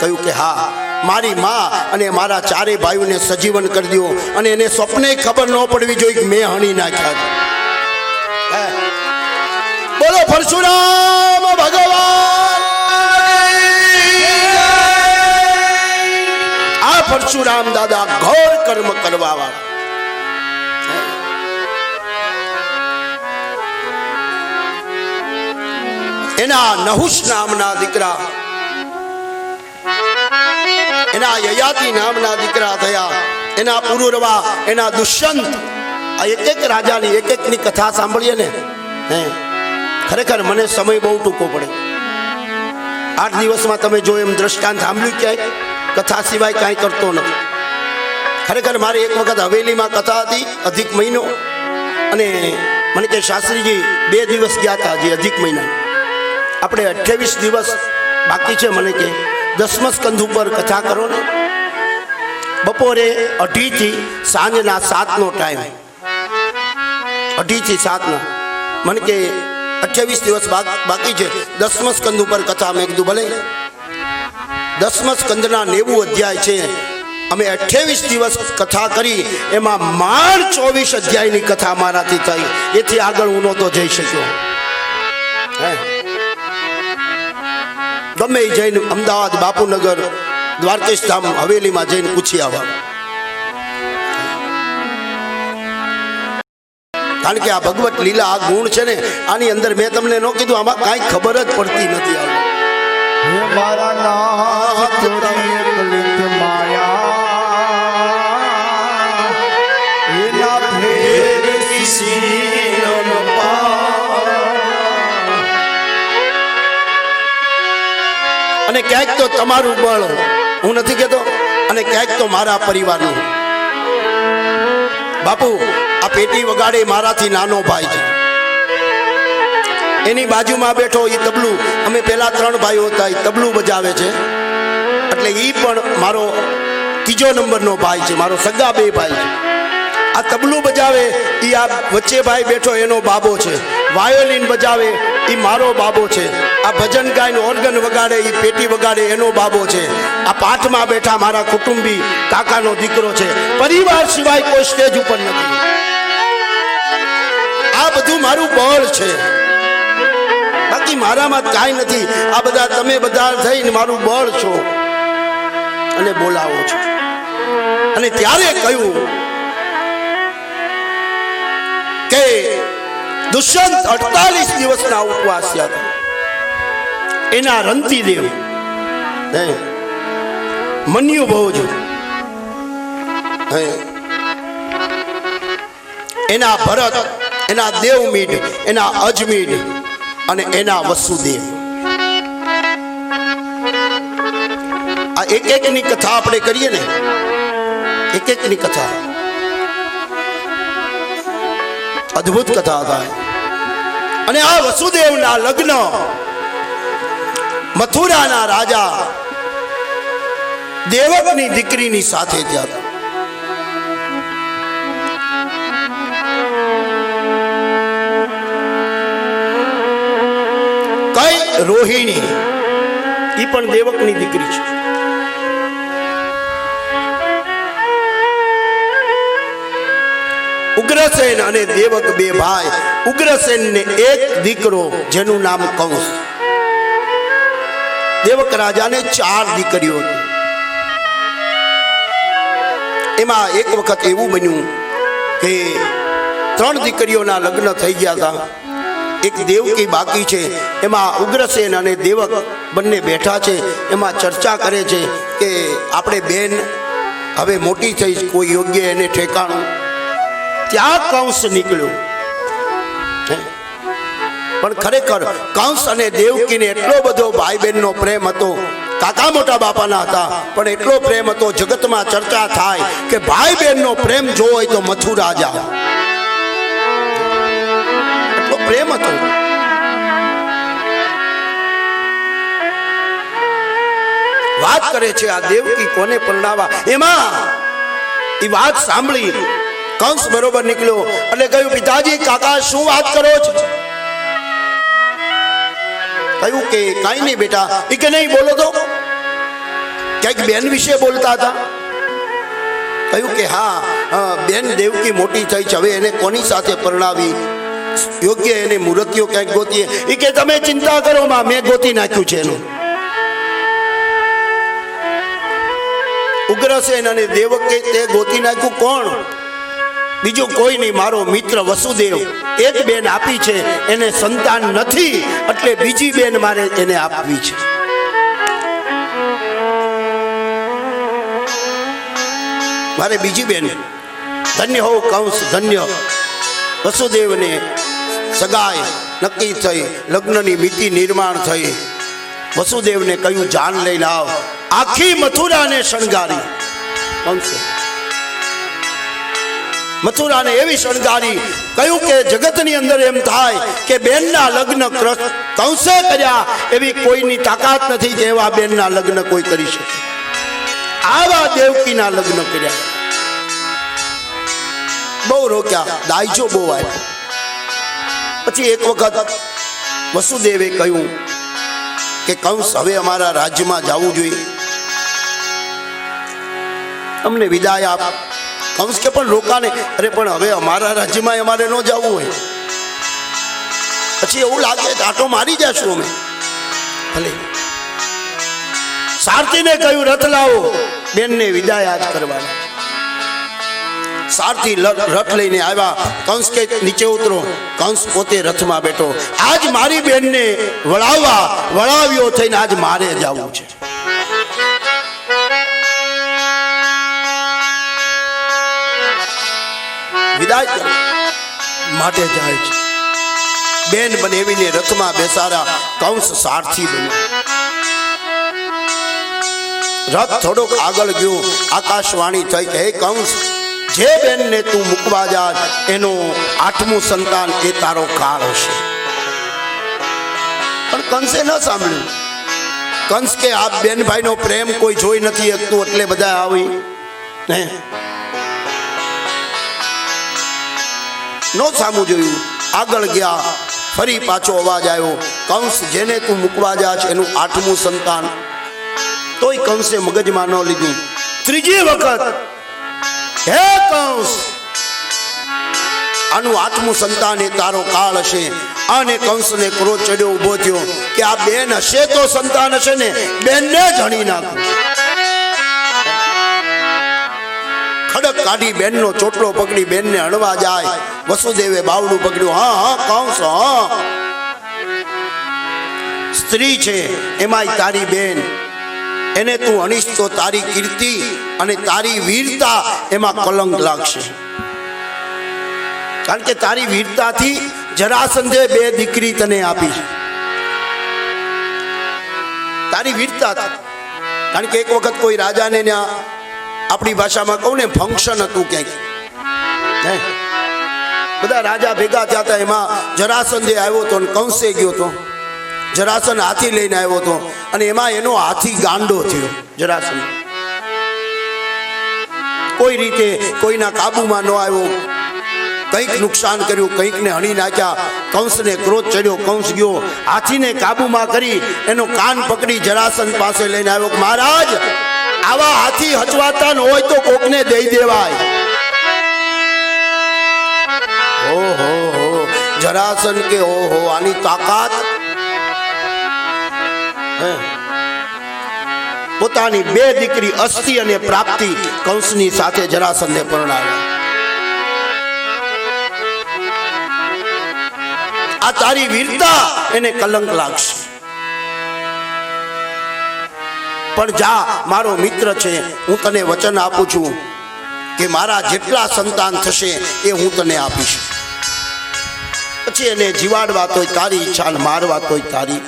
કહ્યું કે હા, મારી માં અને મારા ચારે ભાઈઓને સજીવન કરી દો અને એને સ્વપ્ને ખબર ન પડવી જોઈએ કે મેં હણી નાખ્યા. બોલો પરશુરામ ભગવાન. આ પરશુરામ દાદા ઘોર કર્મ કરવા વાળા. એના નહુષ નામના દીકરા, એના યયાતિ નામના દીકરા થયા, એના પુરુરવા, એના દુષ્યંત. આ એક એક રાજાની એક એકની કથા સાંભળીએ ને, ખરેખર મને સમય બહુ ટૂંકો પડે. 8 દિવસમાં તમે જો એમ દ્રષ્ટાંત સાંભળ્યું ક્યાંય કથા સિવાય કાંઈ કરતો નથી. ખરેખર મારે એક વખત હવેલીમાં કથા હતી, અધિક મહિનો, અને મને કે શાસ્ત્રીજી 2 દિવસ ગયા હતા હજી અધિક મહિના, આપણે 28 દિવસ બાકી છે. મને કે 10મા સ્કંધ ઉપર કથા કરો ને. બપોરે 2:30 થી સાંજના 7નો ટાઈમ, 2:30 થી 7નો. મને કે 28 દિવસ બાકી છે, 10મા સ્કંધ ઉપર કથા. મેં કીધું ભલે. 10મા સ્કંધના 90 અધ્યાય છે. અમે 28 દિવસ કથા કરી, એમાં માંડ 24 અધ્યાયની કથા મારાથી થઈ. એથી આગળ હું નહોતો જઈ શક્યો. ગમે જઈને અમદાવાદ, બાપુનગર, દ્વારકેશ ધામ, હવેલીમાં જઈને પૂછી આવવા. કારણ કે આ ભગવત લીલા, આ ગુણ છે ને, આની અંદર મેં તમને ન કીધું, આમાં કાંઈ ખબર જ પડતી નથી. અને ક્યાંક તો તમારું બળ, હું નથી કહેતો, અને ક્યાંક તો મારા પરિવારનું. બાપુ, આ પેટી વગાડે મારાથી નાનો ભાઈ છે. એની બાજુમાં બેઠો એ તબલું, અમે પેલા 3 ભાઈઓ હતા, એ તબલું બજાવે છે. એટલે એ પણ મારો 3જો નંબરનો ભાઈ છે, મારો સગા 2 ભાઈ છે. આ તબલું બજાવે એ આ વચ્ચે ભાઈ બેઠો એનો બાબો છે. વાયોલિન બજાવે એ મારો બાબો છે. આ ભજન ગાયનો ઓર્ગન વગાડે, એ પેટી વગાડે, એનો બાબો છે. આ પાઠમાં બેઠા મારા કુટુંબી કાકાનો દીકરો છે. પરિવાર સિવાય કોઈ સ્ટેજ ઉપર નથી. આ બધું મારું બળ છે, બાકી મારામાં કાંઈ નથી. આ બધા તમે બધા થઈને મારું બળ છો અને બોલાવો છો. અને ત્યારે કહ્યું કે દુષ્યંત 48 દિવસના ઉપવાસ હતા. એના રંતીદેવ મન્યુ ભોજ, એના ભરત, એના દેવમીઢ, એના અજમીઢ અને એના વસુદેવ. આ એક એકની કથા આપણે કરીએ ને, એક એકની કથા અદ્ભુત કથા થાય. અને આ વસુદેવના લગ્ન મથુરાના રાજા દેવકની દીકરીની સાથે થયા હતા. કઈ રોહિણી, એ પણ દેવકની દીકરી છે. ઉગ્રસેન અને દેવક 2 ભાઈ. ઉગ્રસેન ને એક દીકરો જેનું નામ કંસ. દેવક રાજાને 4 દીકરીઓ હતી. એમાં એક વખત એવું બન્યું કે 3 દીકરીઓના લગ્ન થઈ ગયા હતા. એક દેવકી બાકી છે. એમાં ઉગ્રસેન અને દેવક બંને બેઠા છે. એમાં ચર્ચા કરે છે કે આપણે બેન હવે મોટી થઈ, કોઈ યોગ્ય એને ઠેકાણું. ત્યાં કંસ નીકળ્યો. પણ ખરેખર કંસ અને દેવકીને એટલો બધો ભાઈ બહેનનો પ્રેમ હતો, કાકા મોટા બાપાના હતા, પણ એટલો પ્રેમ હતો. જગતમાં ચર્ચા થાય કે ભાઈ બહેનનો પ્રેમ જો હોય તો મથુરા જાઓ. એટલો પ્રેમ હતો. વાત કરે છે આ દેવકી કોને પરણાવા. એમાં એ વાત સાંભળી કંસ બરોબર નીકળ્યો એટલે કહ્યું, પિતાજી કાકા શું વાત કરો છો? કહ્યું કે કાંઈ નહીં બેટા. એ કે નહીં, બોલો તો. ક્યાંક બેન વિશે બોલતા હતા. કહ્યું કે હા, બેન દેવકી મોટી થઈ છે, હવે એને કોની સાથે પરણાવી? યોગ્ય એને મૂર્તિઓ ક્યાંક ગોતીએ. એ કે તમે ચિંતા કરો માં, મેં ગોતી નાખ્યું છે એનું. ઉગ્રસેન અને દેવકે તે ગોતી નાખ્યું. કોણ? બીજું કોઈ નહીં, મારો મિત્ર વસુદેવ. એક બેન આપી છે, એને સંતાન નથી, એટલે બીજી બેન મારે એને આપવી છે. મારે બીજી બેન. ધન્ય હો કંસ, ધન્ય. વસુદેવને સગાઈ નક્કી થઈ, લગ્નની મિતિ નિર્માણ થઈ. વસુદેવને કહ્યું, જાન લઈને આવ. આખી મથુરાને શણગારી. કંસે મથુરાને એવી શણગારી, કહ્યું કે જગતની અંદર એમ થાય કે બેનના લગ્ન કંસે કર્યા એવી કોઈની તાકાત નથી કે એવા બેનના લગ્ન કોઈ કરી શકે. આવા દેવકીના લગ્ન કર્યા. બહુ રોક્યા, દાયજો બહુ આવ્યો. પછી એક વખત વસુદેવે કહ્યું કે કંસ, હવે અમારા રાજ્યમાં જવું જોઈએ, અમને વિદાય આપ. કંસ કે પણ રોકાને. અરે પણ હવે અમારા રાજ્યમાં અમારે ન જવું હોય, પછી એવું લાગે આટો મારી જશું અમે. ભલે. સારથીને કહ્યું, રથ લાવો, બેનને વિદાય આજ કરવાના. સારથી રથ લઈને આવ્યા. કંસ કે નીચે ઉતરો. કંસ પોતે રથમાં બેઠો. આજ મારી બેનને વળાવ્યો થઈને આજ મારે જવું છે. વિદાય માટે જાય છે. બેન બનેવીને રથમાં બેસાડા. કંસ સારથી બન્યો. રથ થોડોક આગળ ગયો. આકાશવાણી થઈ કે હે કંસ, જે બેનને તું મૂકવા જા એનું 8મું સંતાન એ તારો કાળ હશે. પણ કંસે ન સાંભળ્યું. કંસ કે આ બેનભાઈનો પ્રેમ કોઈ જોઈ નથી શકતું, એટલે બધા આવી ને નો સામું જોયું. આગળ ગયા. ફરી પાછો અવાજ આવ્યો, કંસ, જેને તું મૂકવા જા છે એનું 8મું સંતાન. તોય કંસે મગજમાં ન લીધું. ત્રીજી વખત, હે કંસ, આનું 8મું સંતાન એ તારો કાળ હશે. અને કંસને ક્રોધ ચડ્યો, ઉભો થયો કે આ બેન હશે તો સંતાન હશે ને, બેનને જણી નાખું. ખડક કાઢી બેનનો ચોટલો પકડી બેનને હણવા જાય. વસુદેવે બાવડું પકડ્યું. હા હા કંસ, હા, સ્ત્રી છે એમાંય તારી બેન, એને તું અનિષ્ટ તો તારી કીર્તિ અને તારી વીરતા એમાં કલંક લાગશે. કારણ કે તારી વીરતાથી જરાસંધે 2 દીકરી તને આપી. તારી વીરતાથી. કારણ કે એક વખત કોઈ રાજાને ત્યાં, આપણી ભાષામાં કહું ને, ફંક્શન હતું ક્યાંક. બધા રાજા ભેગા થયા હતા. એમાં જરાસંધે આવ્યો હતો અને કંસે ગયો હતો. જરાસંધ હાથી લઈને આવ્યો હતો અને એમાં એનો હાથી ગાંડો થયો. જરાસંધ કોઈ રીતે કોઈના કાબુમાં ન આવ્યો. કંઈક નુકસાન કર્યું, કંઈકને હણી નાખ્યા. કંસને ક્રોધ ચડ્યો. કંસ ગયો, હાથીને કાબુમાં કરી એનો કાન પકડી જરાસંધ પાસે લઈને આવ્યો. મહારાજ, આવા હાથી હચવાતા ન હોય તો કોકને દઈ દેવાય. ઓહો હો. જરાસંધ કે ઓહો, આની તાકાત. પોતાની 2 દીકરી અસ્તિ અને પ્રાપ્તિ કંસની સાથે જરાસંધે પરણાવી. આ તારી વીરતા એને કલંક લાગશે. પણ જા, મારો મિત્ર છે, હું તને વચન આપું છું કે મારા જેટલા સંતાન થશે એ હું તને આપીશ. પછી એને જીવાડવા તોય તારી ઈચ્છા, મારવા તોય તારી.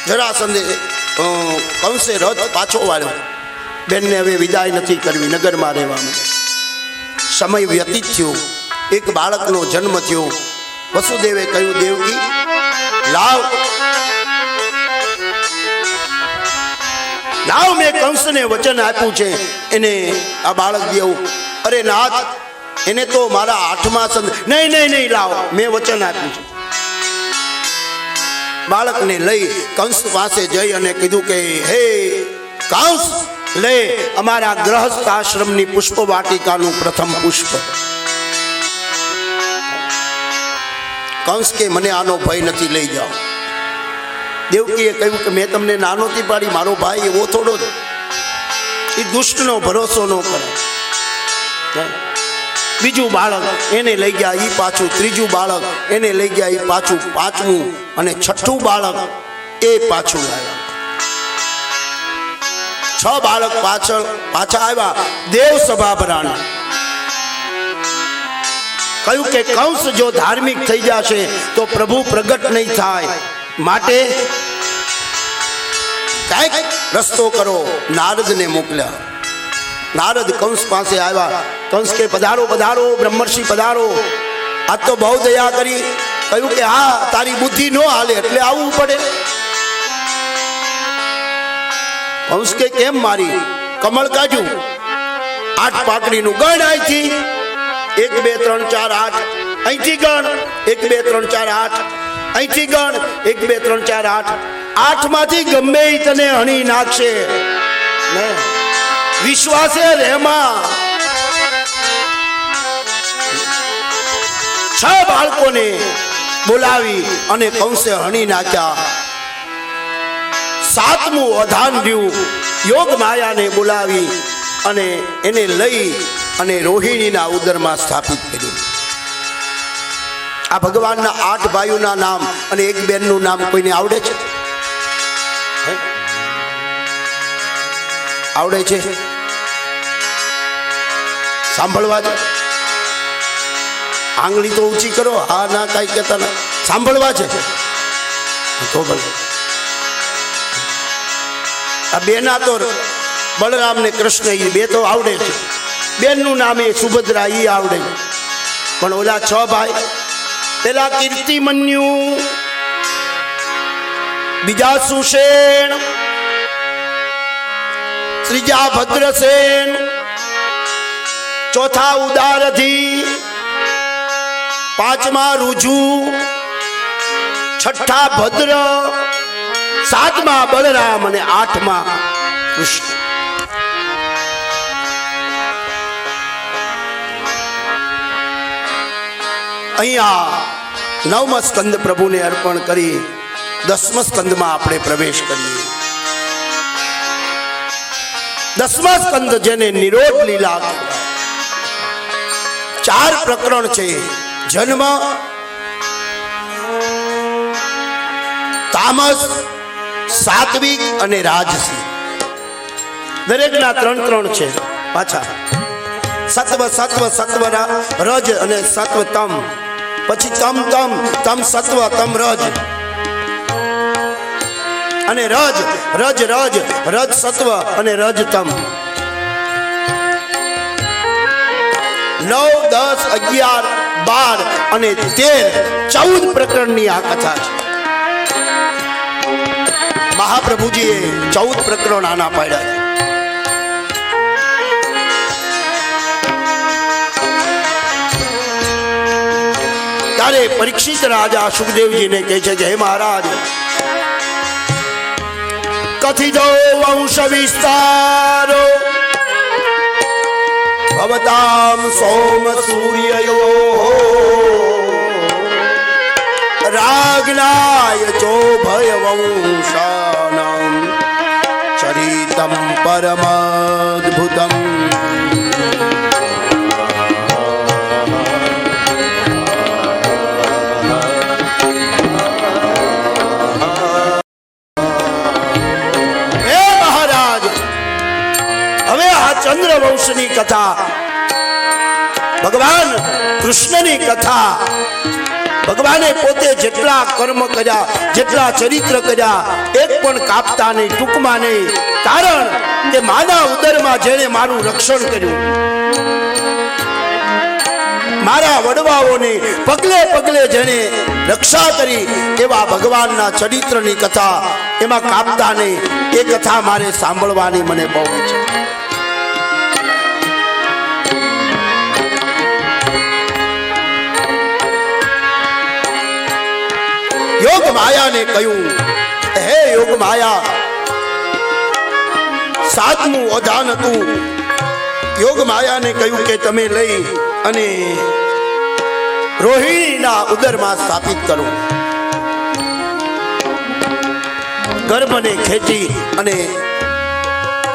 જરાસંધે કંસે રથ પાછો વાળ્યો. બેનને હવે વિદાય નથી કરવી, નગરમાં રહેવા માંડ્યા. સમય વ્યતીત થયો. એક બાળકનો જન્મ થયો. વસુદેવે કહ્યું, દેવકી લાવ, લાવ, મેં કંસને વચન આપ્યું છે એને આ બાળક દેવું. અરે નાથ, એને તો મારા 8મા સંત. નહીં નહીં નહીં, લાવો, મેં વચન આપ્યું છે. બાળકને લઈ કંસ પાસે જઈ અને કીધું કે હે કંસ, લે અમારા ગ્રહસ્થ આશ્રમની પુષ્પ વાટિકાનું પ્રથમ પુષ્પ. કંસ કે મને આનો ભય નથી, લઈ જાઓ. દેવકીએ કહ્યું કે મેં તમને નાનોથી પાડી, મારો ભાઈ એવો થોડો જ, એ દુષ્ટનો ભરોસો ન કરે. બીજું બાળક એને લઈ ગયા, એ પાછું. ત્રીજું બાળક એને લઈ ગયા, એ પાછું. 5મું અને 6ઠું બાળક એ પાછું આવ્યા. 6 બાળક પાછા આવ્યા. દેવ સભા ભરાણી. કહ્યું કે કંસ જો ધાર્મિક થઈ જશે તો પ્રભુ પ્રગટ નહીં થાય, માટે કઈક રસ્તો કરો. નારદને મોકલ્યા. નારદ કંસ પાસે આવ્યા. કંસ કે પધારો પધારો બ્રહ્મર્ષિ પધારો, આજ તો બહુ દયા કરી. કહ્યું કે હા, તારી બુદ્ધિ ન હાલે એટલે આવવું પડે. કંસ કે કેમ? મારી કમળ કાઢ્યું, 8 પાકડીનું ગણ અહીંથી, 1 2 3 4 8, અહીંથી ગણ 1 2 3 4 8, અહીંથી ગણ 1 2 3 4 8. 8માંથી ગમે તને હણી નાખશે. વિશ્વાસે રહેમાં 6 બાળકોને બોલાવી અને કંસે હણી નાખ્યા. 7મું અધાન રહ્યું. યોગ માયાને બોલાવી અને એને લઈ અને રોહિણીના ઉદરમાં સ્થાપિત કર્યું. આ ભગવાનના 8 ભાઈઓના નામ અને 1 બેનનું નામ કોઈને આવડે છે? આવડે છે? સાંભળવા છે? આંગળી તો ઊંચી કરો. હા ના કાંઈ કહેતા ના. સાંભળવા છે તો ભલે. આ બેના તો બલરામ ને કૃષ્ણ, એ 2 તો આવડે છે. બેનનું નામ એ સુભદ્રા, એ આવડે. પણ ઓલા 6 ભાઈ, પેલા કીર્તિમન્યુ, બીજા સુષેણ, ત્રીજા ભદ્રસેન, ચોથા ઉદારધી, 5મા રુજુ, 6ઠા ભદ્ર, 7મા બલરામ અને 8મા કૃષ્ણ. અહીંયા 9મા સ્કંદ પ્રભુને અર્પણ કરી 10મા સ્કંદમાં આપણે પ્રવેશ કરીએ. 10મા સ્કંદ જેને નિરોધ લીલા, 4 પ્રકરણ છે. જન્મ, તામસ, સાત્વિક અને રાજસી. દરેકના 3 છે પાછા. સત્વ સત્વ સત્વ રજ અને સત્વ તમ. પછી તમ તમ તમ સત્વ તમ રજ અને રજ રજ રજ રજ સત્વ અને રજ તમ. 9 10 11 12 અને 13 14 પ્રકરણની આ કથા છે. મહાપ્રભુજીએ 14 પ્રકરણ આના પાડ્યા છે. ત્યારે પરીક્ષિત રાજા સુખદેવજીને કહે છે કે હે મહારાજ, કથિતો વંશ વિસ્તારો ભવતામ સોમ સૂર્યયો રાગનાય ચો ભય વંશાનામ ચરિતમ પરમદ્ભુતમ. ચંદ્રવંશની કથા, ભગવાન કૃષ્ણની કથા, ભગવાને પોતે જેટલા કર્મ કર્યા, જેટલા ચરિત્ર કર્યા, એક પણ કાપતા નહીં, ટૂંકમાં નહીં. કારણ કે માના ઉદરમાં જેણે મારું રક્ષણ કર્યું, મારા વડવાઓની પગલે પગલે જેણે રક્ષા કરી, એવા ભગવાનના ચરિત્રની કથા, એમાં કાપતા નહીં. એ કથા મારે સાંભળવાની મને બહુ છે. યોગ માયાને કહ્યું, હે યોગ માયા, સાતમું ઓધાન હતું. યોગ માયાને કહ્યું કે તમે લઈ અને રોહિણીના ઉદરમાં સ્થાપિત કરો. ગર્ભને ખેંચી અને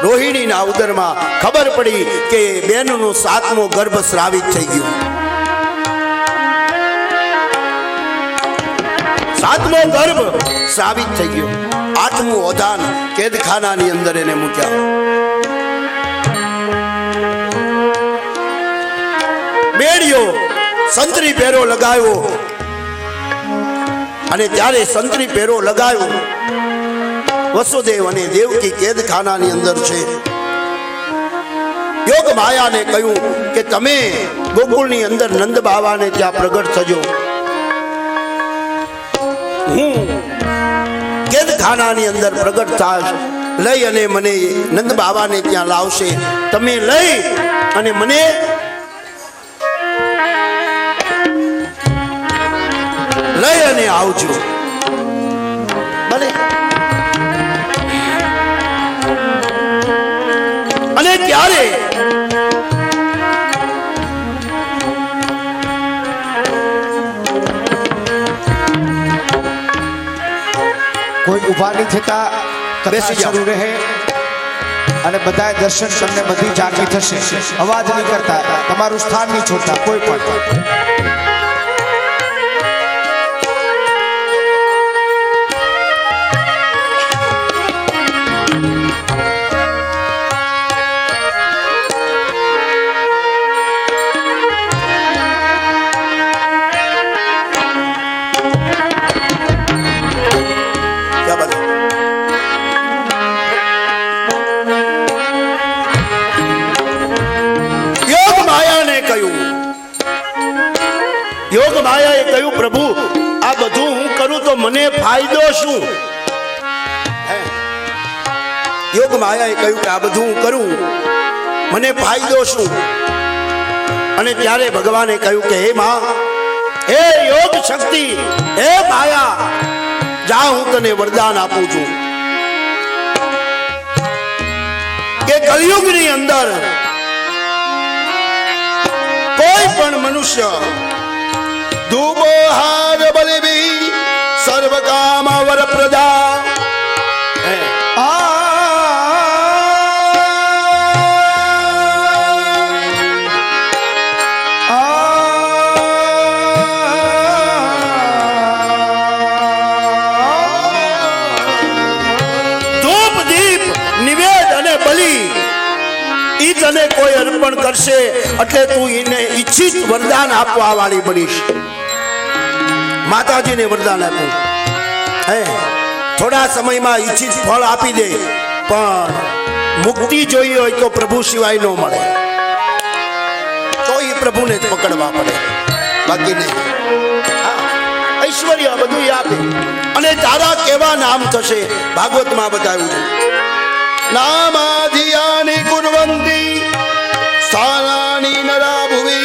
રોહિણીના ઉદરમાં ખબર પડી કે બેનનો સાતમો ગર્ભ સ્રાવિત થઈ ગયો. સાતમો ગર્ભ સ્રાવિત થઈ ગયો. આઠમું ઓધાન કેદખાનાની અંદર એને મૂક્યા. બેડિયો સંતરી પહેરો લગાવ્યો અને ત્યારે સંતરી પહેરો લગાવ્યો. વસુદેવ અને દેવકી કેદખાનાની અંદર છે. યોગ માયાને કહ્યું કે તમે ગોકુળની અંદર નંદ બાવાને ત્યાં પ્રગટ થજો. હું કેદખાનાની અંદર પ્રગટ થાશ, લઈ અને મને નંદ બાવાને ત્યાં લાવશે. તમે લઈ અને મને લઈ અને આવજો. ભલે. અને ત્યારે કોઈ ઉભા નહીં થતા, બેસી જાઓ. શરૂ રહે અને બધા દર્શન તમને બધી જાગી થશે. અવાજ નહીં કરતા, તમારું સ્થાન નહીં છોડતા કોઈ પણ. યોગ માયાએ કહ્યું, પ્રભુ આ બધું હું કરું તો મને ફાયદો શું? યોગ માયાએ કહ્યું કે આ બધું હું કરું મને ફાયદો શું? અને ત્યારે ભગવાને કહ્યું કે હે માં, હે યોગ શક્તિ, હે માયા, જા હું તને વરદાન આપું છું કે કલયુગની અંદર કોઈ પણ મનુષ્ય ધૂબો હાર બલિભી સર્વ કામ વર પ્રદા. ધૂપ દીપ નિવેદ અને બલિ ઈ તને કોઈ અર્પણ કરશે એટલે તું એને ઈચ્છિત વરદાન આપવા વાળી બનીશ. માતાજીને વરદાન આપ્યું, હે થોડા સમયમાં ઈચ્છિત ફળ આપી દે, પણ મુક્તિ જોઈએ હોય તો પ્રભુ સિવાય ન મળે, તો એ પ્રભુને જ પકડવા પડે, બાકી નહીં. ઐશ્વર્ય બધું આપે. અને તારા કેવા નામ થશે ભાગવતમાં બતાવ્યું છે. નામાધિયાની કુર્વંતી સ્થાનાની નરા ભુવિ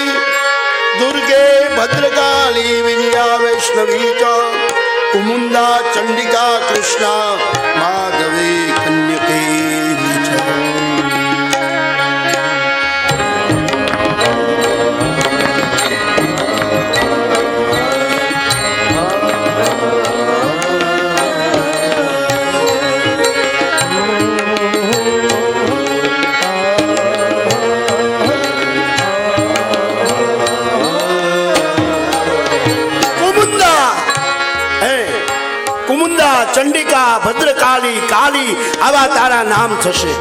દુર્ગે ભદ્રકાળી વિજયા વૈષ્ણવી ચ કુમુંદા ચંડિકા કૃષ્ણા માધવી કન્યકે ચ. ચંડિકા, ભદ્રકાળી, કાળી આવા તારા નામ થશે.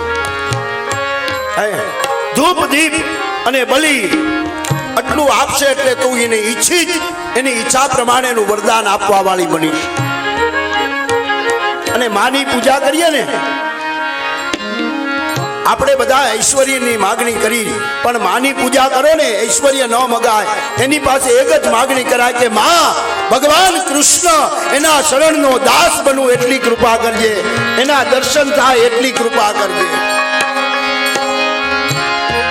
ધૂપ દીપ અને બલિ આટલું આપશે એટલે તું એને ઈચ્છિત એની ઈચ્છા પ્રમાણેનું વરદાન આપવા વાળી બનીશ. અને માની પૂજા કરીએ ને, આપણે બધા ઐશ્વર્યની માગણી કરી, પણ માની પૂજા કરો ને ઐશ્વર્ય ન મગાય. એની પાસે એક જ માગણી કરાય કે માં ભગવાન કૃષ્ણ એના શરણનો દાસ બનવું એટલી કૃપા કરજે, એના દર્શન થાય એટલી કૃપા કરજે.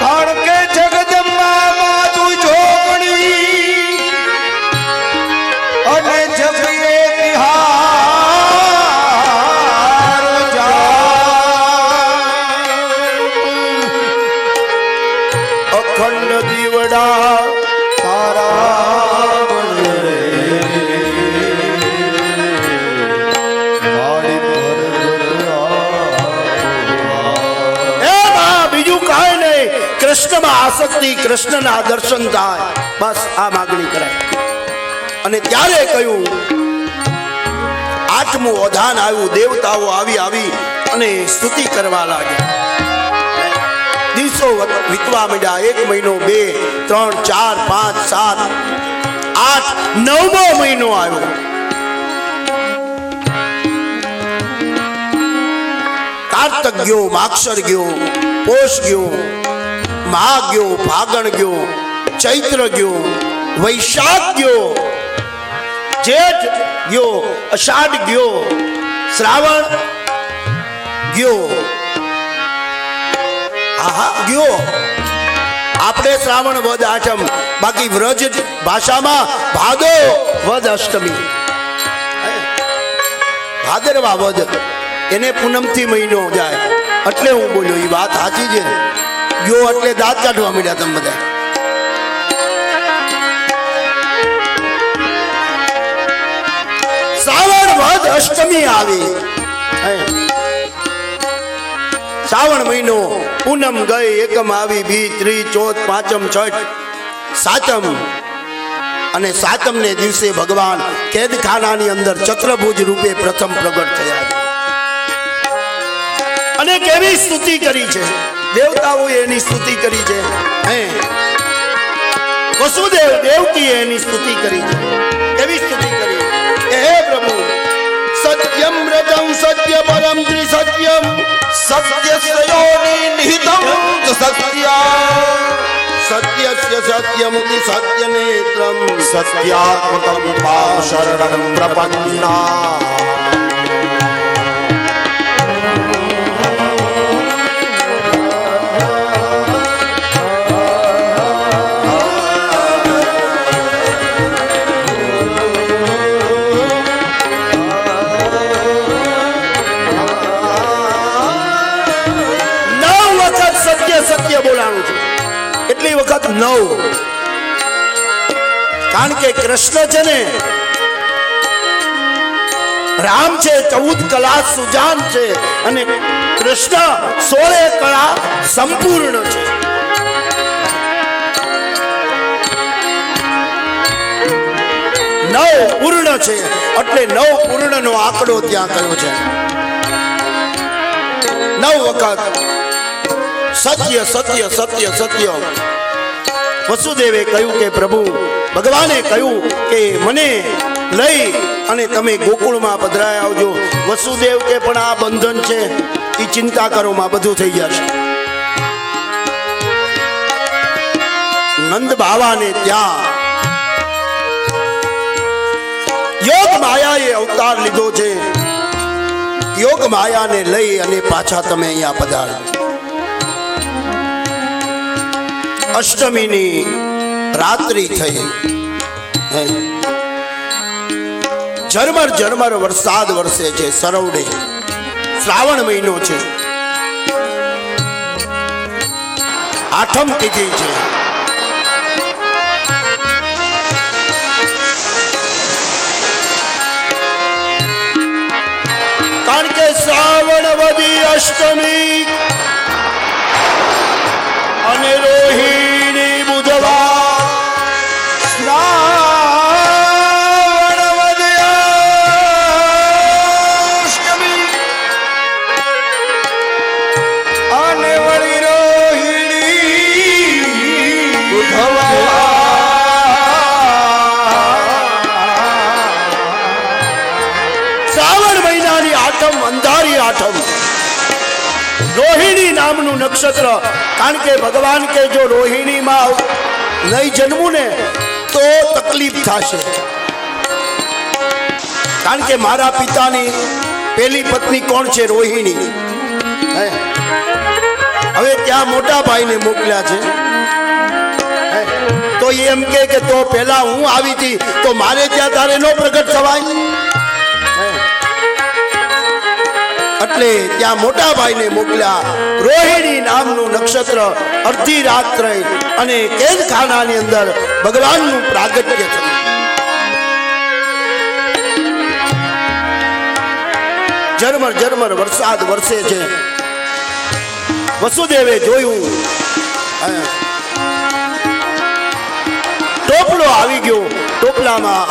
કારણ કે જગદંબા તું જોગણી અને જગએ બિહાર અખંડ દીવડા તારા બીજું કાંઈ નહીં, કૃષ્ણમાં આસક્તિ, કૃષ્ણના દર્શન થાય, બસ આ માગણી કરાય. અને ત્યારે કહ્યું, આઠમું ઓધાન આવ્યું, દેવતાઓ આવી અને સ્તુતિ કરવા લાગ્યા. દિવસો વીતવા માંડ્યા, 1 મહિનો, 2, 3, 4, 5, 7, 8, 9મો મહિનો આવ્યો. કારતક ગયો, માક્ષર ગયો, પોષ ગયો, માઘ ગયો, ફાગણ ગયો, ચૈત્ર ગયો, વૈશાખ ગયો, જેઠ ગયો, અષાઢ ગયો, શ્રાવણ ગયો. ગયો. આપણે શ્રાવણ વદ આઠમ, બાકી વ્રજ ભાષામાં ભાદો વદ અષ્ટમી, ભાદરવા વદ એને પૂનમથી મહિનો જાય. એટલે હું બોલ્યો, એ વાત સાચી છે. ગયો એટલે દાંત કાઢવા માંડ્યા તમે બધા. શ્રાવણ વદ અષ્ટમી આવી. શ્રાવણ મહિનો, પૂનમ ગઈ, એકમ આવી, બીજ, ત્રીજ, ચોથ, પાંચમ, છઠ, સાતમ. અને સાતમ ને દિવસે ભગવાન કેદખાનાની અંદર ચત્રભુજ રૂપે પ્રથમ પ્રગટ થયા. અને કેવી સ્તુતિ કરી છે દેવતાઓએ, એની સ્તુતિ કરી છે. વસુદેવ દેવકીએ એની સ્તુતિ કરી છે. કેવી સ્તુતિ કરી? હે પ્રભુ, સત્યમ રજમ સત્ય પરમ ત્રિસત્યમ સત્યસ્ય યોનિ નિહિતં સત્ય સત્યસ્ય સત્યમુતિ સત્યનેત્રમ સત્યાત્મકં ભાવ શરણં પ્રપન્ના. સત્ય બોલાણું છું. એટલી વખત 9, કારણ કે કૃષ્ણ છે ને, રામ છે 14 કલા સુજાન છે, અને કૃષ્ણ 16 કળા સંપૂર્ણ છે. નવ પૂર્ણ છે, એટલે 9 પૂર્ણ નો આંકડો ત્યાં કર્યો છે. 9 વખત સત્ય સત્ય સત્ય સત્ય. વસુદેવે કહ્યું કે પ્રભુ, ભગવાને કહ્યું કે મને લઈ અને તમે ગોકુળમાં પધરાય આવજો. વસુદેવ કે પણ આ બંધન છે, એ ચિંતા કરો માં બધું થઈ જશે. નંદ બાવાને ત્યાં યોગ માયાએ અવતાર લીધો છે. યોગ માયાને લઈ અને પાછા તમે અહીંયા પધારો. અષ્ટમીની રાત્રિ થઈ. ઝરમર ઝરમર વરસાદ વરસે છે. સરવડે શ્રાવણ મહિનો છે. આઠમ તિથિ છે. કારણ કે શ્રાવણ વદી અષ્ટમી અને રોહિણી બુધવાર. શ્રાવણ વદી અષ્ટમી અને વળી રોહિણી બુધવાર. શ્રાવણ મહિનાની આઠમ, અંધારી આઠમ. રોહિણી નામનું નક્ષત્ર. કારણ કે ભગવાન કે જો રોહિણી માં નહીં જન્મું ને તો તકલીફ થશે. કારણ કે મારા પિતાની પહેલી પત્ની કોણ છે? રોહિણી. હવે ત્યાં મોટા ભાઈને મોકલ્યા છે. તો એમ કે તો પહેલા હું આવી હતી તો મારે ત્યાં તારે નો પ્રગટ થવાય. એટલે ત્યાં મોટા ભાઈને મોકલ્યા. રોહિણી નામનું નક્ષત્ર અડધી રાત રહી અને કેદખાનાની અંદર ભગવાનનું પ્રાગટ્ય થયું. ઝરમર ઝરમર વરસાદ વરસે છે. વસુદેવે જોયું, ટોપલો આવી ગયો. ટોપલામાં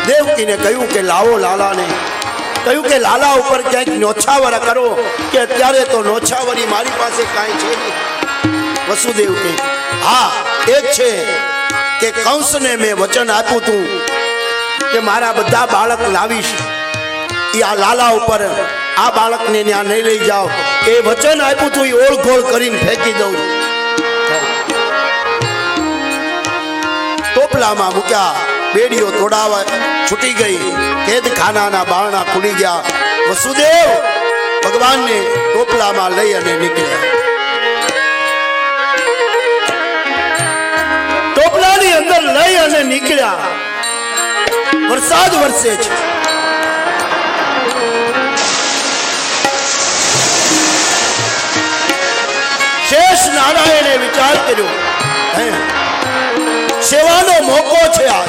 દેવકીને કહ્યું કે લાવો લાલાને. કહ્યું કે લાલા ઉપર ક્યાંક નોછાવર કરો, કે અત્યારે તો નોછાવરી મારી પાસે કાંઈ છે નહીં. વસુદેવ કે હા એક છે, કે કંસને મેં વચન આપ્યું હતું કે મારા બધા બાળક લાવીશ, એ આ લાલા ઉપર આ બાળકને ત્યાં નહીં લઈ જાઓ. એ વચન આપ્યું હતું એ ઓળઘોળ કરીને ફેંકી દઉં. ટોપલામાં મૂક્યા. બેડીઓ તોડાવા છૂટી ગઈ. કેદખાનાના બારણા ખુલી ગયા. વસુદેવ ભગવાનને ટોપલામાં લઈ અને નીકળ્યા. ટોપલાની અંદર લઈ અને નીકળ્યા. વરસાદ વરસે છે. શેષ નારાયણે વિચાર કર્યો, સેવાનો મોકો છે આ.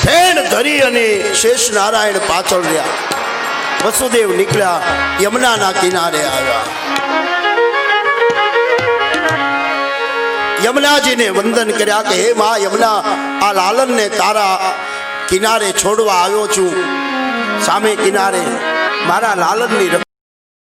ફેણ ધરી અને શેષ નારાયણ પાછળ રહ્યા. વસુદેવ નીકળ્યા. યમુનાના કિનારે આવ્યા. યમુનાજીને વંદન કર્યા કે હે મા યમુના, આ લાલનને તારા કિનારે છોડવા આવ્યો છું. સામે કિનારે મારા લાલનની